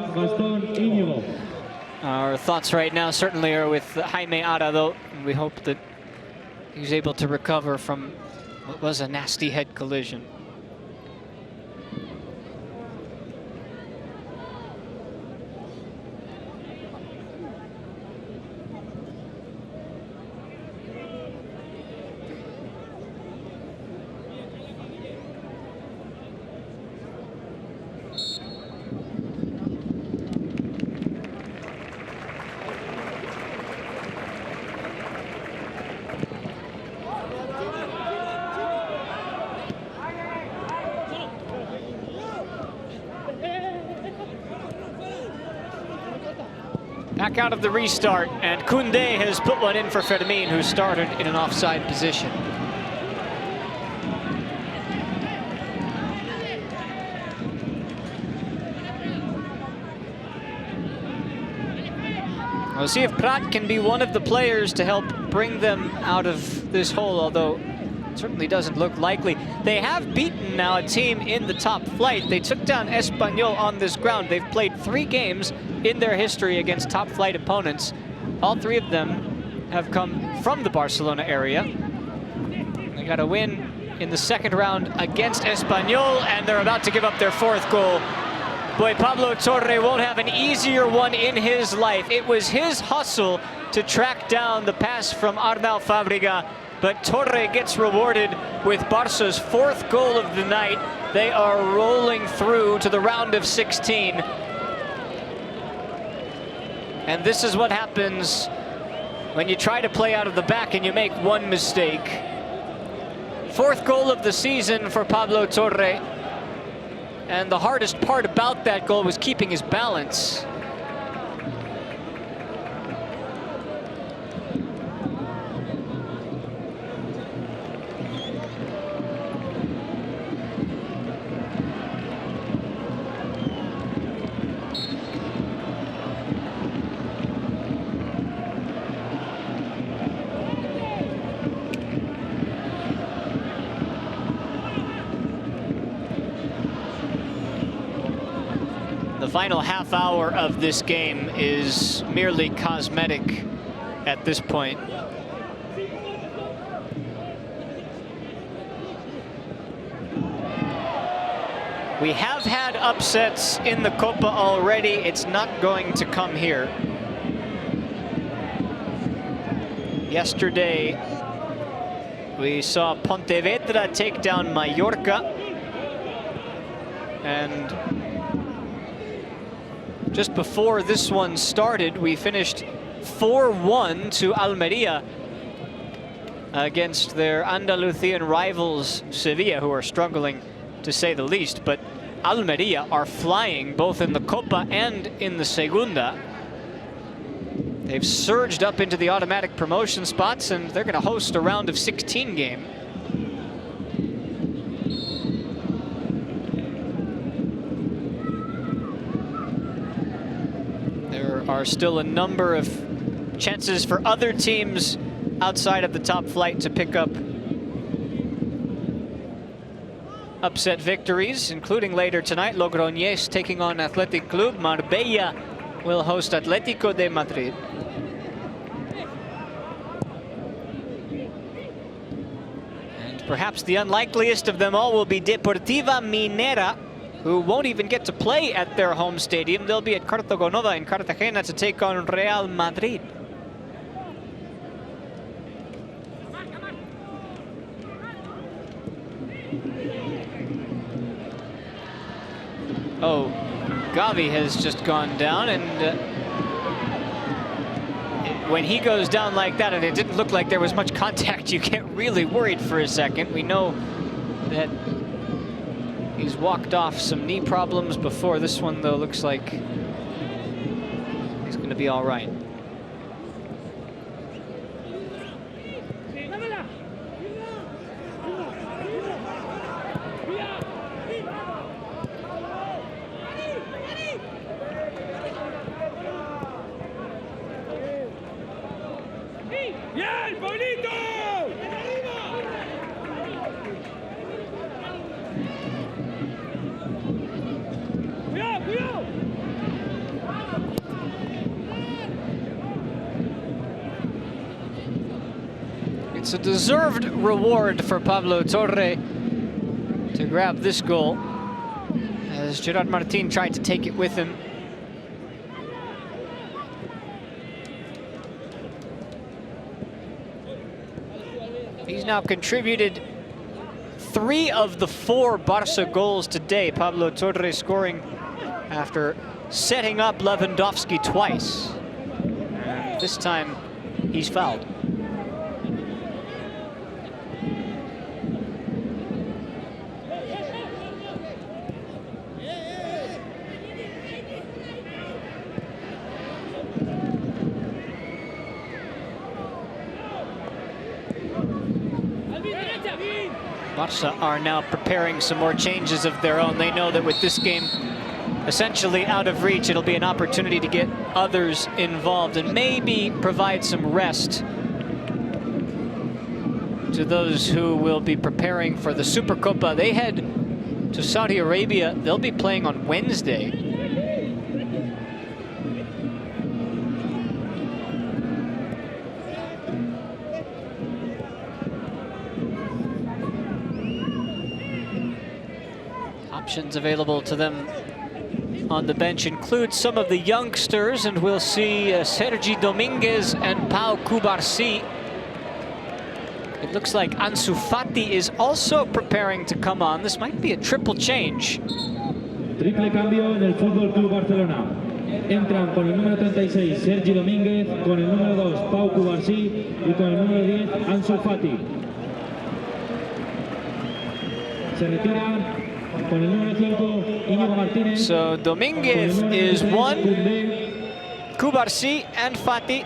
Our thoughts right now certainly are with Jaime Ara, though, and we hope that he's able to recover from what was a nasty head collision. back out of the restart, and Koundé has put one in for Fermin, who started in an offside position. We'll see if Prat can be one of the players to help bring them out of this hole, although it certainly doesn't look likely. They have beaten now a team in the top flight. They took down Espanyol on this ground. They've played 3 games in their history against top flight opponents. All 3 of them have come from the Barcelona area. They got a win in the second round against Espanyol, and they're about to give up their 4th goal. Boy, Pablo Torre won't have an easier one in his life. It was his hustle to track down the pass from Arnau Fabriga, but Torre gets rewarded with Barca's 4th goal of the night. They are rolling through to the round of 16. And this is what happens when you try to play out of the back and you make one mistake. 4th goal of the season for Pablo Torre. And the hardest part about that goal was keeping his balance. The final half hour of this game is merely cosmetic at this point. We have had upsets in the Copa already. It's not going to come here. Yesterday, we saw Pontevedra take down Mallorca. And just before this one started, we finished 4-1 to Almeria against their Andalusian rivals, Sevilla, who are struggling to say the least. But Almeria are flying both in the Copa and in the Segunda. They've surged up into the automatic promotion spots, and they're going to host a round of 16 game. There are still a number of chances for other teams outside of the top flight to pick up upset victories, including later tonight. Logroñés taking on Athletic Club. Marbella will host Atlético de Madrid. And perhaps the unlikeliest of them all will be Deportiva Minera, who won't even get to play at their home stadium. They'll be at Cartagonova in Cartagena to take on Real Madrid. Oh, Gavi has just gone down, and when he goes down like that, and it didn't look like there was much contact, you get really worried for a second. We know that he's walked off some knee problems before. This one, though, looks like he's going to be all right. It's a deserved reward for Pablo Torre to grab this goal, as Gerard Martin tried to take it with him. He's now contributed 3 of the 4 Barca goals today. Pablo Torre scoring after setting up Lewandowski twice. And this time he's fouled. Barça are now preparing some more changes of their own. They know that with this game essentially out of reach, it'll be an opportunity to get others involved and maybe provide some rest to those who will be preparing for the Supercopa. They head to Saudi Arabia. They'll be playing on Wednesday. Options available to them on the bench include some of the youngsters, and we'll see Sergi Dominguez and Pau Cubarsí. It looks like Ansu Fati is also preparing to come on. This might be a triple change. Triple cambio en el Fútbol Club Barcelona. Entran con el número 36 Sergi Domínguez, con el número 2 Pau Cubarsí y con el número 10 Ansu Fati. Se retiran con el número 5 Íñigo Martínez. So Domínguez is one, Cubarsí and Fati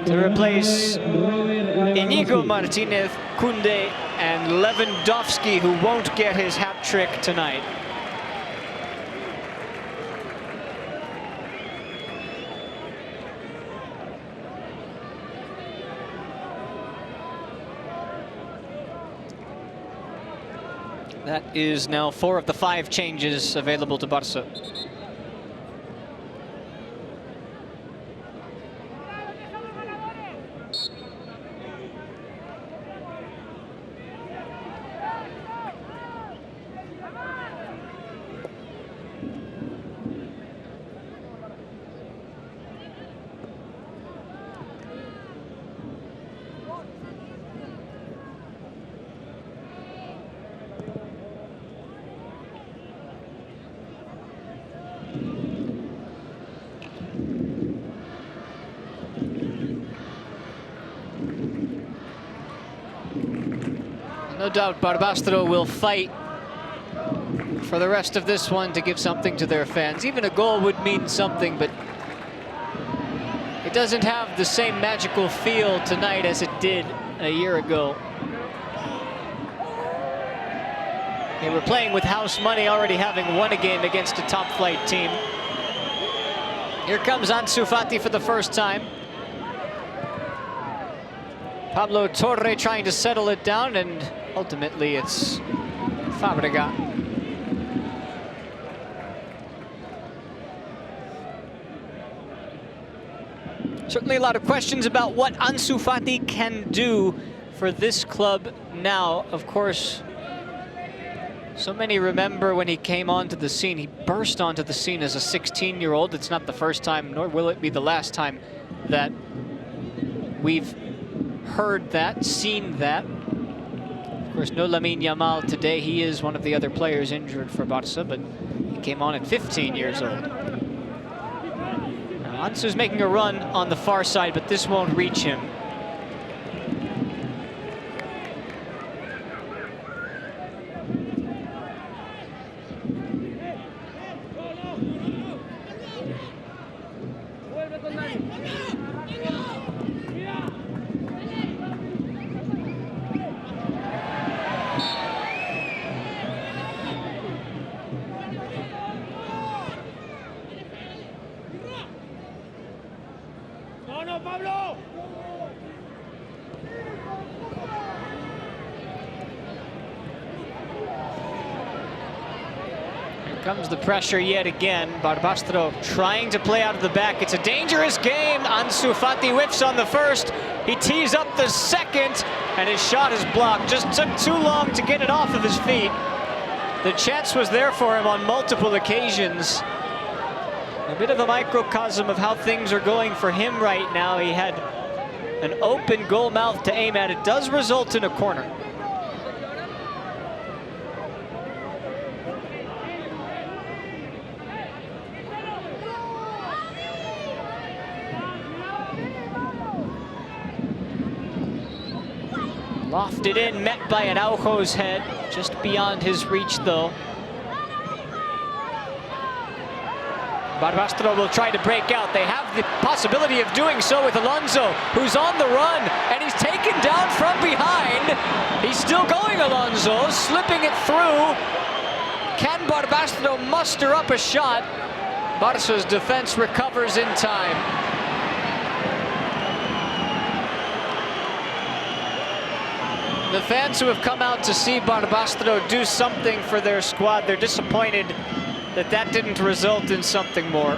to replace Íñigo Martínez, Koundé, and Lewandowski, who won't get his hat trick tonight. That is now 4 of the 5 changes available to Barça. No doubt Barbastro will fight for the rest of this one to give something to their fans. Even a goal would mean something, but it doesn't have the same magical feel tonight as it did a year ago. They were playing with house money, already having won a game against a top-flight team. Here comes Ansu Fati for the first time. Pablo Torre trying to settle it down, and ultimately it's Fabregas. Certainly a lot of questions about what Ansu Fati can do for this club now. Of course, so many remember when he came onto the scene. He burst onto the scene as a 16-year-old. It's not the first time, nor will it be the last time that we've heard that, seen that. Of course, no Lamine Yamal today. He is one of the other players injured for Barça, but he came on at 15 years old. Now, Ansu's making a run on the far side, but this won't reach him. Comes the pressure yet again. Barbastro trying to play out of the back. It's a dangerous game. Ansu Fati whiffs on the first. He tees up the second, and his shot is blocked. Just took too long to get it off of his feet. The chance was there for him on multiple occasions. A bit of a microcosm of how things are going for him right now. He had an open goal mouth to aim at. It does result in a corner. Lofted in, met by Araujo's head, just beyond his reach though. Barbastro will try to break out. They have the possibility of doing so with Alonso, who's on the run, and he's taken down from behind. He's still going, Alonso, slipping it through. Can Barbastro muster up a shot? Barca's defense recovers in time. The fans who have come out to see Barbastro do something for their squad, they're disappointed that that didn't result in something more.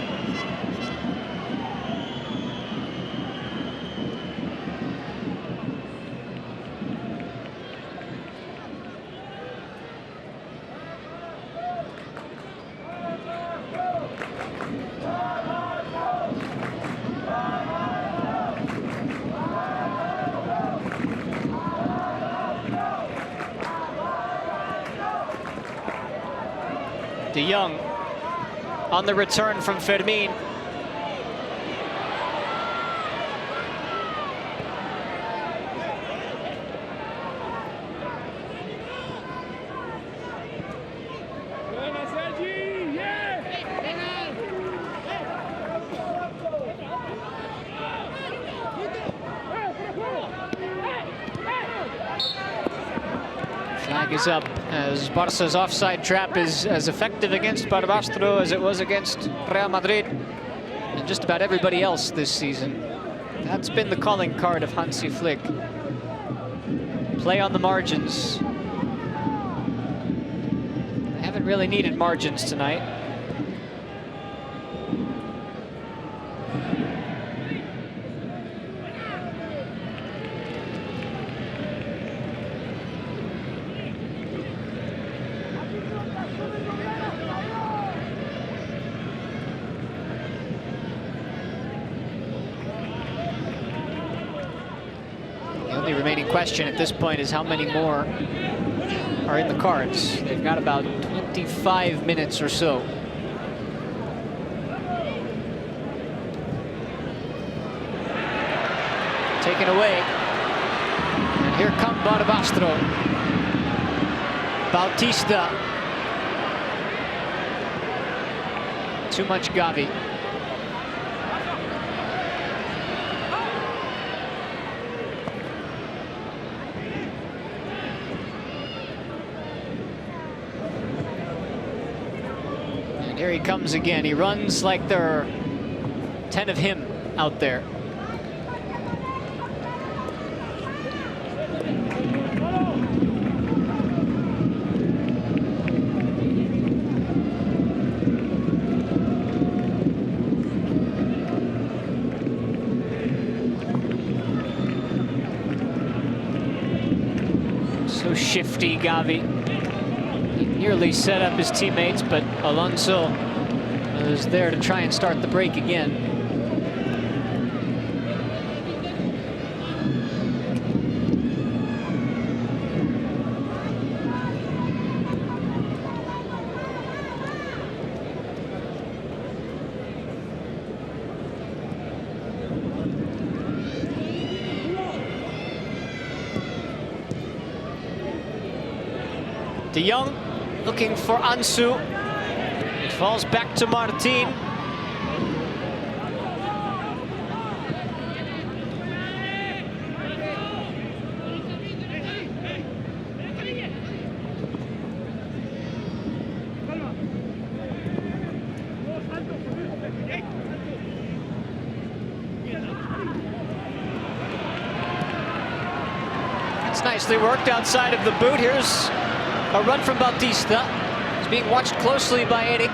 De Jong on the return from Fermin. Flag is up as Barca's offside trap is as effective against Barbastro as it was against Real Madrid and just about everybody else this season. That's been the calling card of Hansi Flick. Play on the margins. They haven't really needed margins tonight. The remaining question at this point is how many more are in the cards. They've got about 25 minutes or so. Taken away. And here comes Barbastro. Bautista. Too much Gavi. Here he comes again. He runs like there are 10 of him out there. So shifty, Gavi. Nearly set up his teammates, but Alonso is there to try and start the break again. De Jong looking for Ansu. It falls back to Martin. It's nicely worked outside of the boot. Here's a run from Bautista. He's being watched closely by Eric.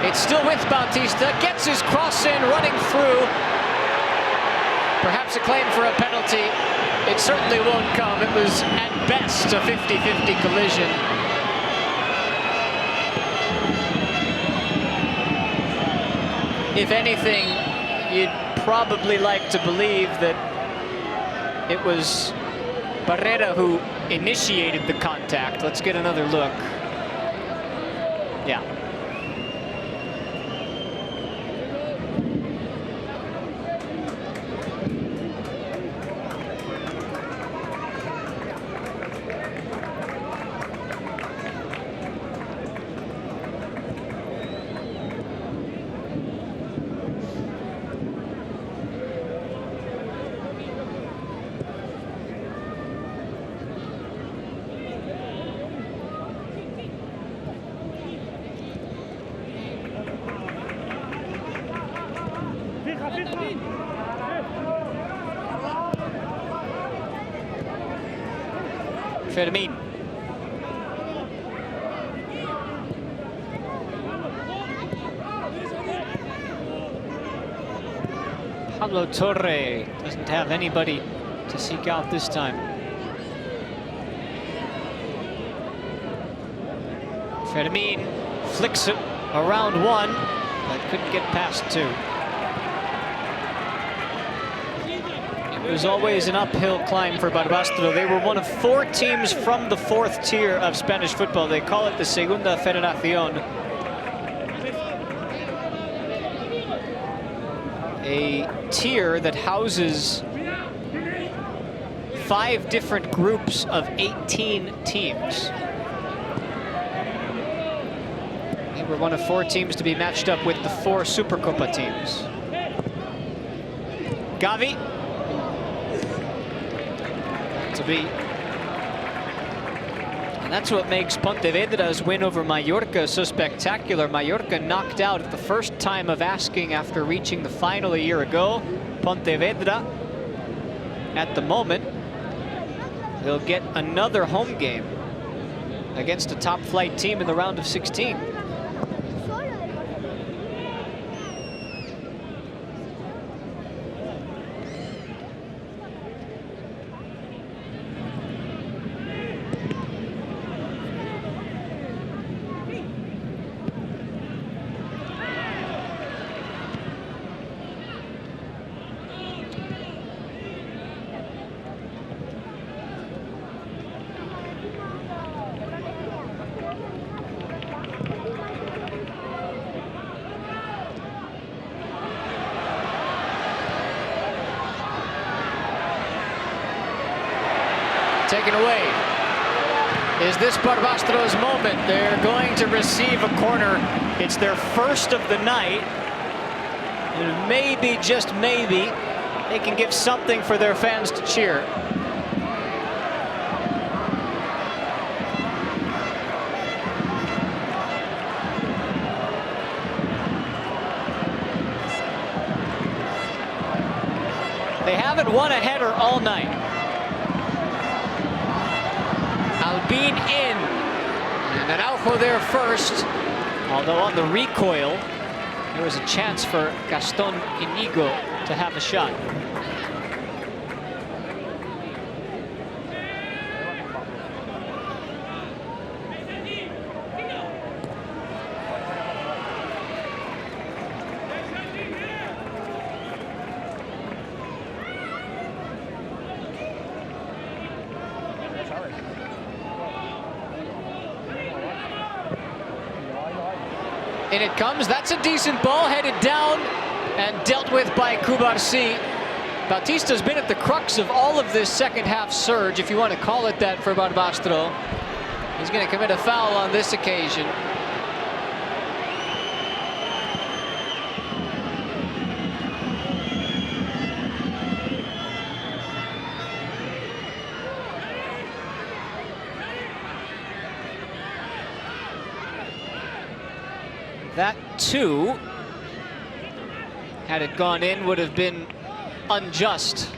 It's still with Bautista. Gets his cross in, running through. Perhaps a claim for a penalty. It certainly won't come. It was, at best, a 50-50 collision. If anything, you'd probably like to believe that it was Barrera who initiated the contact. Let's get another look. Yeah. Fermin. Pablo Torre doesn't have anybody to seek out this time. Fermin flicks it around one, but couldn't get past two. It was always an uphill climb for Barbastro. They were one of 4 teams from the 4th tier of Spanish football. They call it the Segunda Federación. A tier that houses 5 different groups of 18 teams. They were one of 4 teams to be matched up with the 4 Supercopa teams. Gavi. To be. And that's what makes Pontevedra's win over Mallorca so spectacular. Mallorca knocked out at the first time of asking after reaching the final a year ago. Pontevedra, at the moment, they'll get another home game against a top flight team in the round of 16. Taken away. Is this Barbastro's moment? They're going to receive a corner. It's their first of the night. And maybe, just maybe, they can give something for their fans to cheer. They haven't won a header all night. Albin in, and Araujo there first, although on the recoil there was a chance for Gaston Inigo to have a shot. In it comes. That's a decent ball, headed down and dealt with by Cubarsí. Bautista's been at the crux of all of this second half surge, if you want to call it that, for Barbastro. He's going to commit a foul on this occasion. That, too, had it gone in, would have been unjust.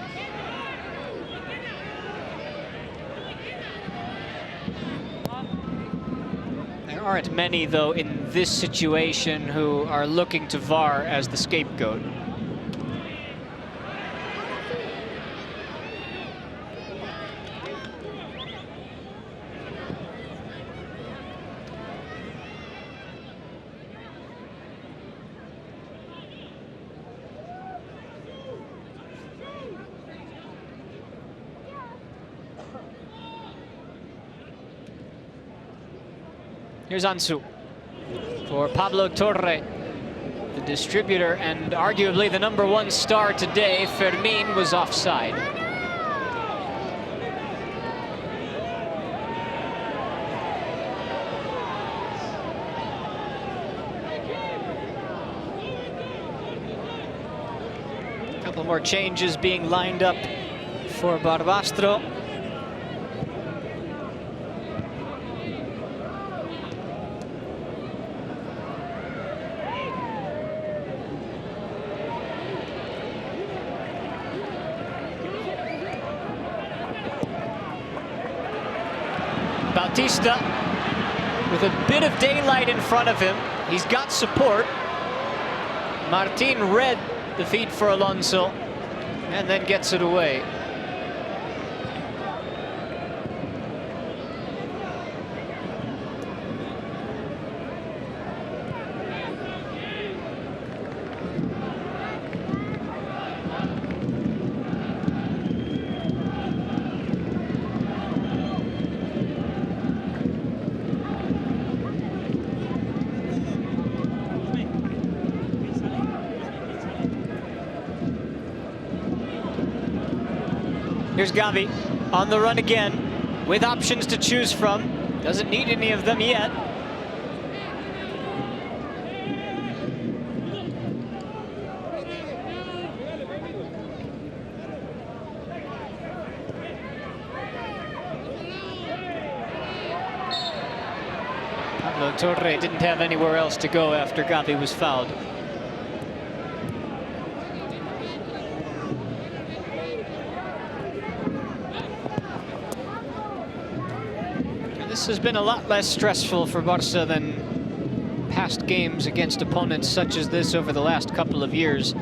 There aren't many, though, in this situation who are looking to VAR as the scapegoat. Here's Ansu for Pablo Torre, the distributor and arguably the #1 star today. Fermin was offside. A couple more changes being lined up for Barbastro. Batista with a bit of daylight in front of him. He's got support. Martin read the feed for Alonso and then gets it away. Here's Gavi on the run again with options to choose from. Doesn't need any of them yet. Pablo Torre didn't have anywhere else to go after Gavi was fouled. This has been a lot less stressful for Barca than past games against opponents such as this over the last couple of years.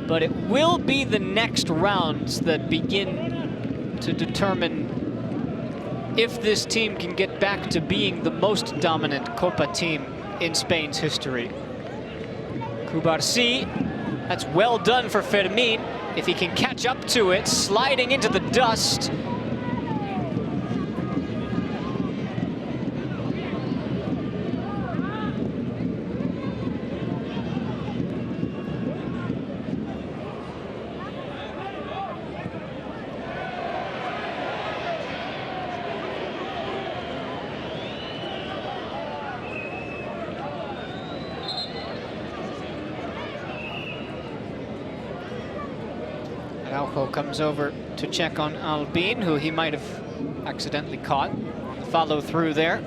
But it will be the next rounds that begin to determine if this team can get back to being the most dominant Copa team in Spain's history. Cubarsí, that's well done for Fermín. If he can catch up to it, sliding into the dust. Araujo comes over to check on Albin, who he might have accidentally caught. Follow through there.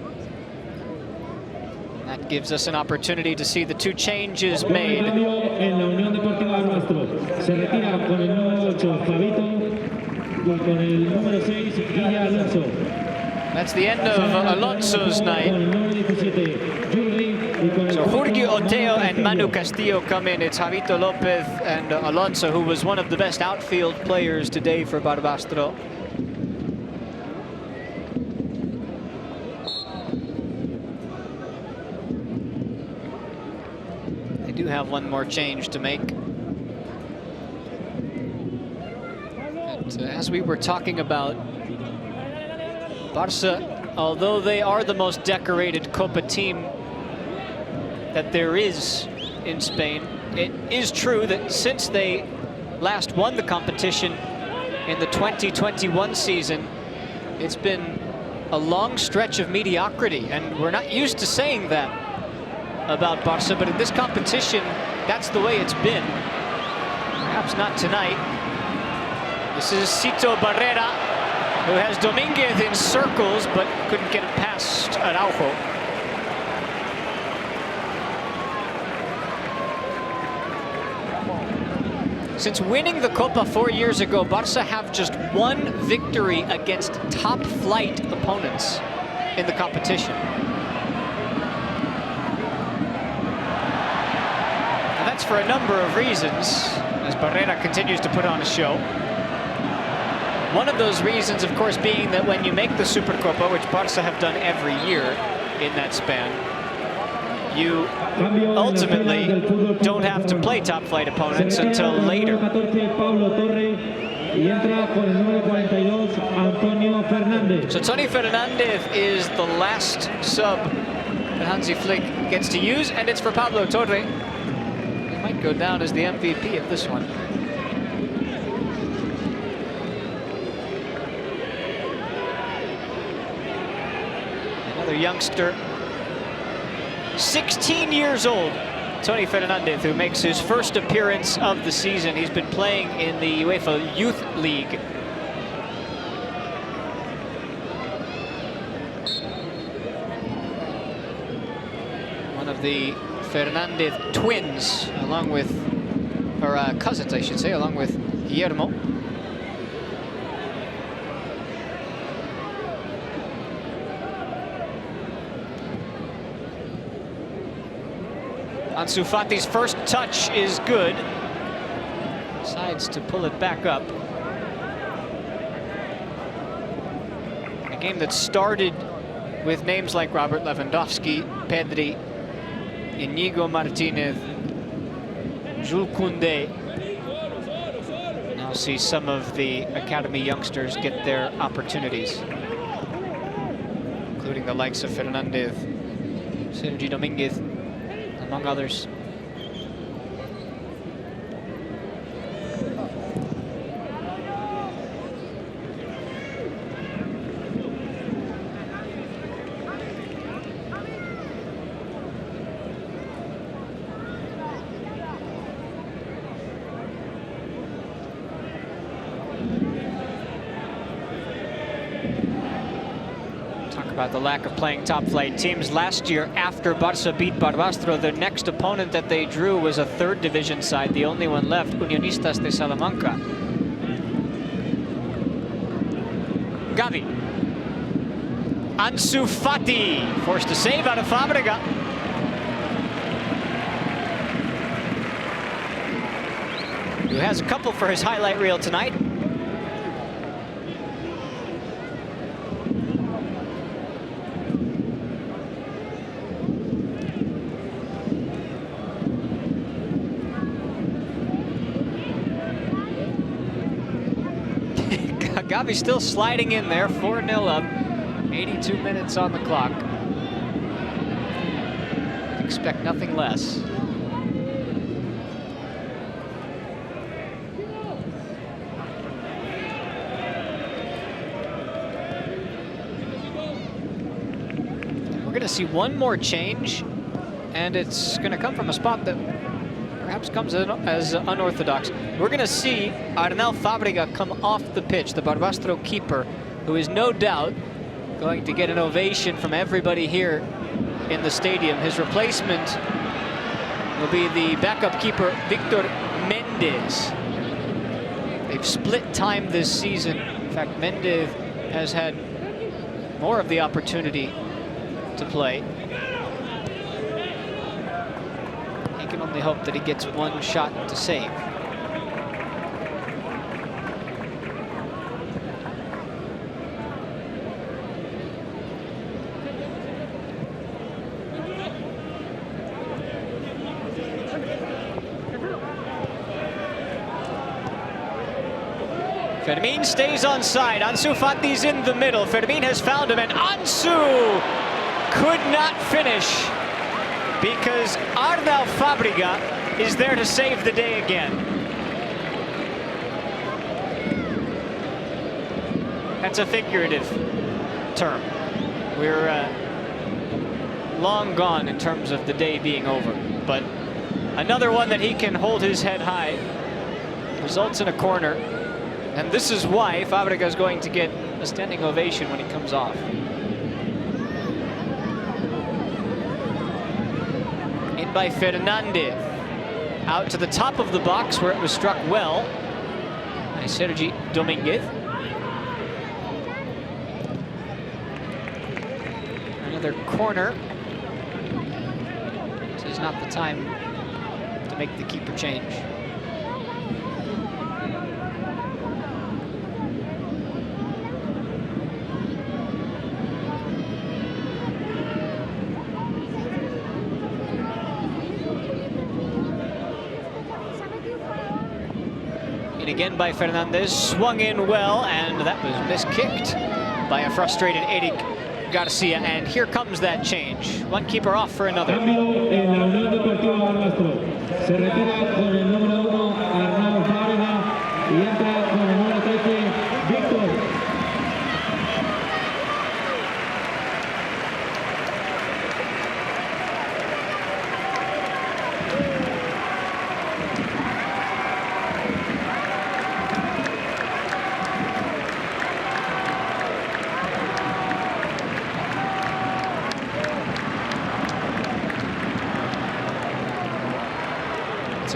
That gives us an opportunity to see the two changes made. That's the end of Alonso's night. So Jorge Oteo and Manu Castillo come in. It's Javito Lopez and Alonso, who was one of the best outfield players today for Barbastro. They do have one more change to make. And as we were talking about, Barca, although they are the most decorated Copa team that there is in Spain, it is true that since they last won the competition in the 2021 season, it's been a long stretch of mediocrity, and we're not used to saying that about Barca, but in this competition, that's the way it's been. Perhaps not tonight. This is Cito Barrera, who has Dominguez in circles, but couldn't get it past Araujo. Since winning the Copa 4 years ago, Barca have just one victory against top-flight opponents in the competition. And that's for a number of reasons, as Barrera continues to put on a show. One of those reasons, of course, being that when you make the Supercopa, which Barca have done every year in that span, you ultimately don't have to play top-flight opponents until later. So Tony Fernandez is the last sub that Hansi Flick gets to use, and it's for Pablo Torre. He might go down as the MVP of this one. Another youngster, 16 years old, Tony Fernandez, who makes his first appearance of the season. He's been playing in the UEFA Youth League. One of the Fernandez twins, along with, or cousins, I should say, along with Guillermo. Ansu Fati's first touch is good. Decides to pull it back up. A game that started with names like Robert Lewandowski, Pedri, Inigo Martinez, Jules Koundé. Now see some of the academy youngsters get their opportunities, including the likes of Fernandez, Sergi Dominguez, among others. About the lack of playing top-flight teams. Last year, after Barça beat Barbastro, their next opponent that they drew was a third division side, the only one left, Unionistas de Salamanca. Gavi. Ansu Fati, forced to save out of Fábrega. Who has a couple for his highlight reel tonight. Gavi still sliding in there, 4-0 up, 82 minutes on the clock. Expect nothing less. We're going to see one more change, and it's going to come from a spot that perhaps comes as unorthodox. We're going to see Arnel Fábrega come off the pitch, the Barbastro keeper, who is no doubt going to get an ovation from everybody here in the stadium. His replacement will be the backup keeper, Victor Méndez. They've split time this season. In fact, Méndez has had more of the opportunity to play. He can only hope that he gets one shot to save. Fermín stays on side. Ansu Fati's in the middle. Fermín has found him, and Ansu could not finish because Arnel Fábrega is there to save the day again. That's a figurative term. We're long gone in terms of the day being over, but another one that he can hold his head high results in a corner. And this is why Fábrega is going to get a standing ovation when he comes off. In by Fernandez. Out to the top of the box where it was struck well by Sergi Dominguez. Another corner. This is not the time to make the keeper change. Again by Fernandez, swung in well, and that was miskicked by a frustrated Eric Garcia, and here comes that change. One keeper off for another. Cambio en la Unión Deportiva Barbastro. Se retira con el número 1 Arnau Fábrega y entra con el número 13 Víctor.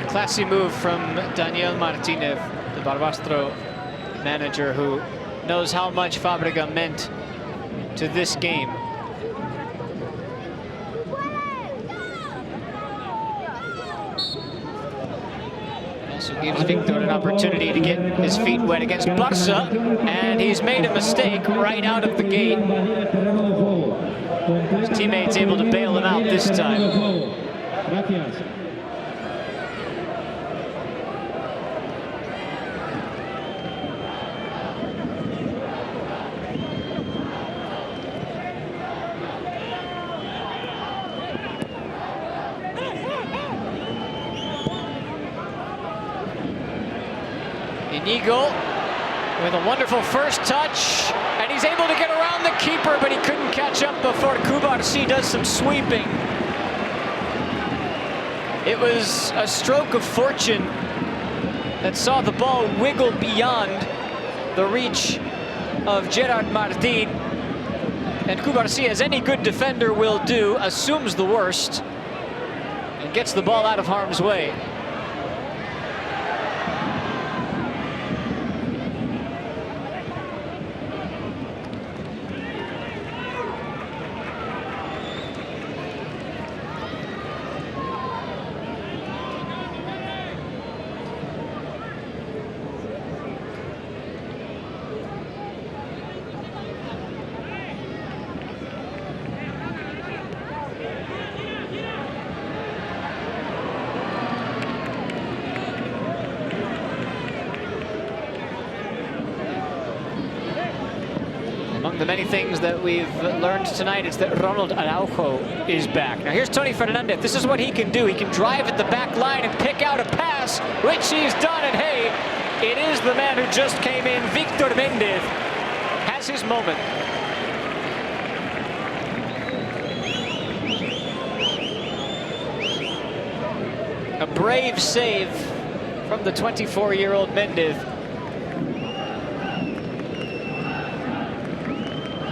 Classy move from Daniel Martinez, the Barbastro manager, who knows how much Fábrega meant to this game. So gives Victor an opportunity to get his feet wet against Barça, and he's made a mistake right out of the gate. His teammate's able to bail him out this time. Inigo with a wonderful first touch, and he's able to get around the keeper, but he couldn't catch up before Cubarsí does some sweeping. It was a stroke of fortune that saw the ball wiggle beyond the reach of Gerard Martín, and Cubarsí, as any good defender will do, assumes the worst and gets the ball out of harm's way. Among the many things that we've learned tonight is that Ronald Araujo is back. Now here's Tony Fernandez. This is what he can do. He can drive at the back line and pick out a pass, which he's done. And hey, it is the man who just came in, Victor Méndez, has his moment. A brave save from the 24-year-old Méndez.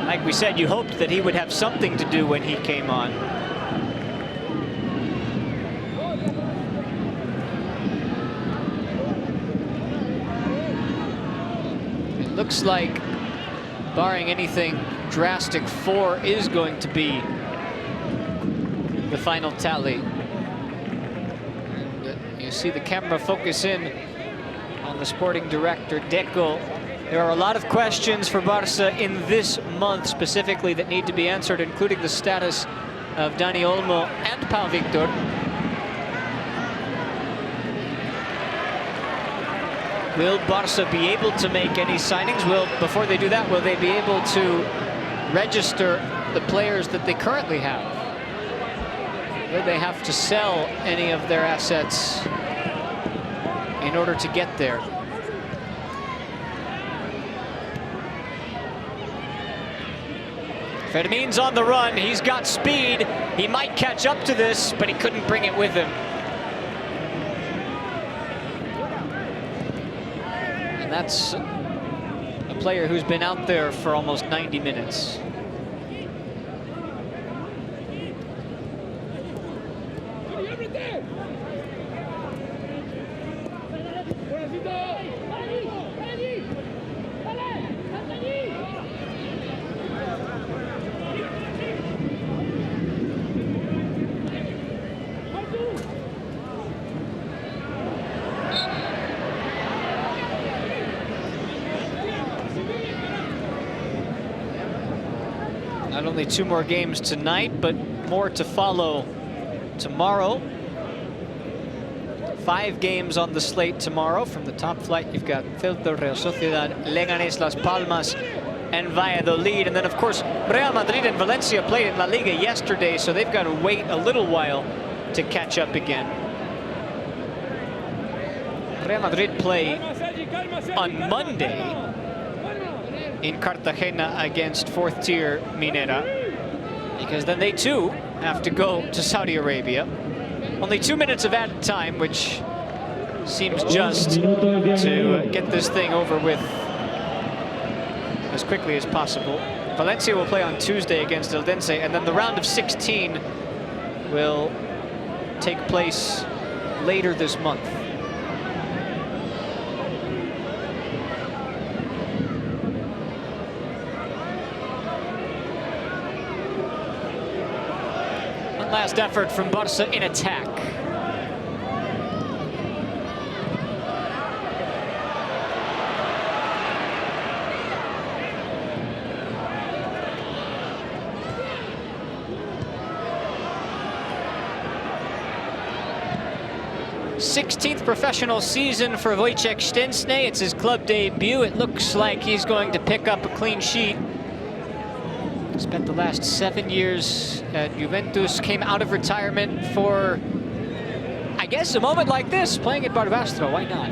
Like we said, you hoped that he would have something to do when he came on. It looks like, barring anything drastic, 4 is going to be the final tally. And you see the camera focus in on the sporting director, Deco. There are a lot of questions for Barça in this month specifically that need to be answered, including the status of Dani Olmo and Pau Victor. Will Barça be able to make any signings? Before they do that, will they be able to register the players that they currently have? Will they have to sell any of their assets in order to get there? Fermín's on the run. He's got speed. He might catch up to this, but he couldn't bring it with him. And that's a player who's been out there for almost 90 minutes. Not only 2 more games tonight, but more to follow tomorrow. 5 games on the slate tomorrow. From the top flight, you've got Celta, Real Sociedad, Leganés, Las Palmas, and Valladolid. And then, of course, Real Madrid and Valencia played in La Liga yesterday, so they've got to wait a little while to catch up again. Real Madrid play on Monday in Cartagena against 4th tier Minera, because then they too have to go to Saudi Arabia. Only 2 minutes of added time, which seems just to get this thing over with as quickly as possible. Valencia will play on Tuesday against Eldense, and then the round of 16 will take place later this month. Last effort from Barça in attack. 16th professional season for Wojciech Szczęsny. It's his club debut. It looks like he's going to pick up a clean sheet. Spent the last 7 years at Juventus, came out of retirement for, I guess, a moment like this, playing at Barbastro. Why not?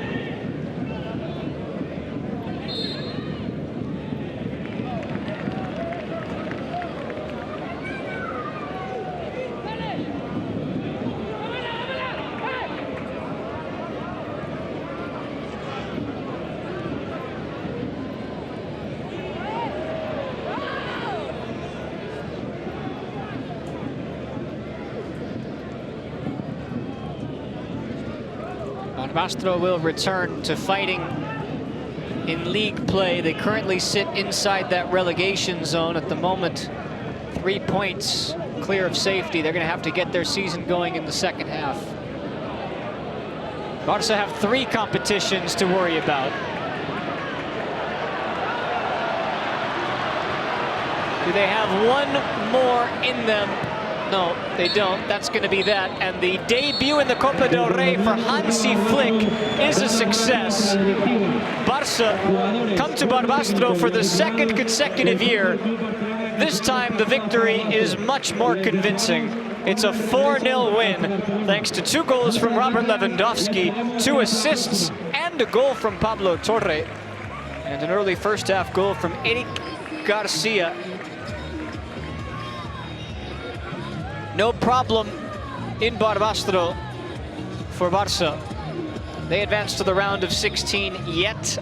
Barbastro will return to fighting in league play. They currently sit inside that relegation zone at the moment. 3 points clear of safety. They're going to have to get their season going in the second half. Barca have 3 competitions to worry about. Do they have one more in them? No, they don't. That's going to be that. And the debut in the Copa del Rey for Hansi Flick is a success. Barca come to Barbastro for the 2nd consecutive year. This time the victory is much more convincing. It's a 4-0 win, thanks to 2 goals from Robert Lewandowski, 2 assists, and a goal from Pablo Torre, and an early first half goal from Eric Garcia. No problem in Barbastro for Barca. They advance to the round of 16 yet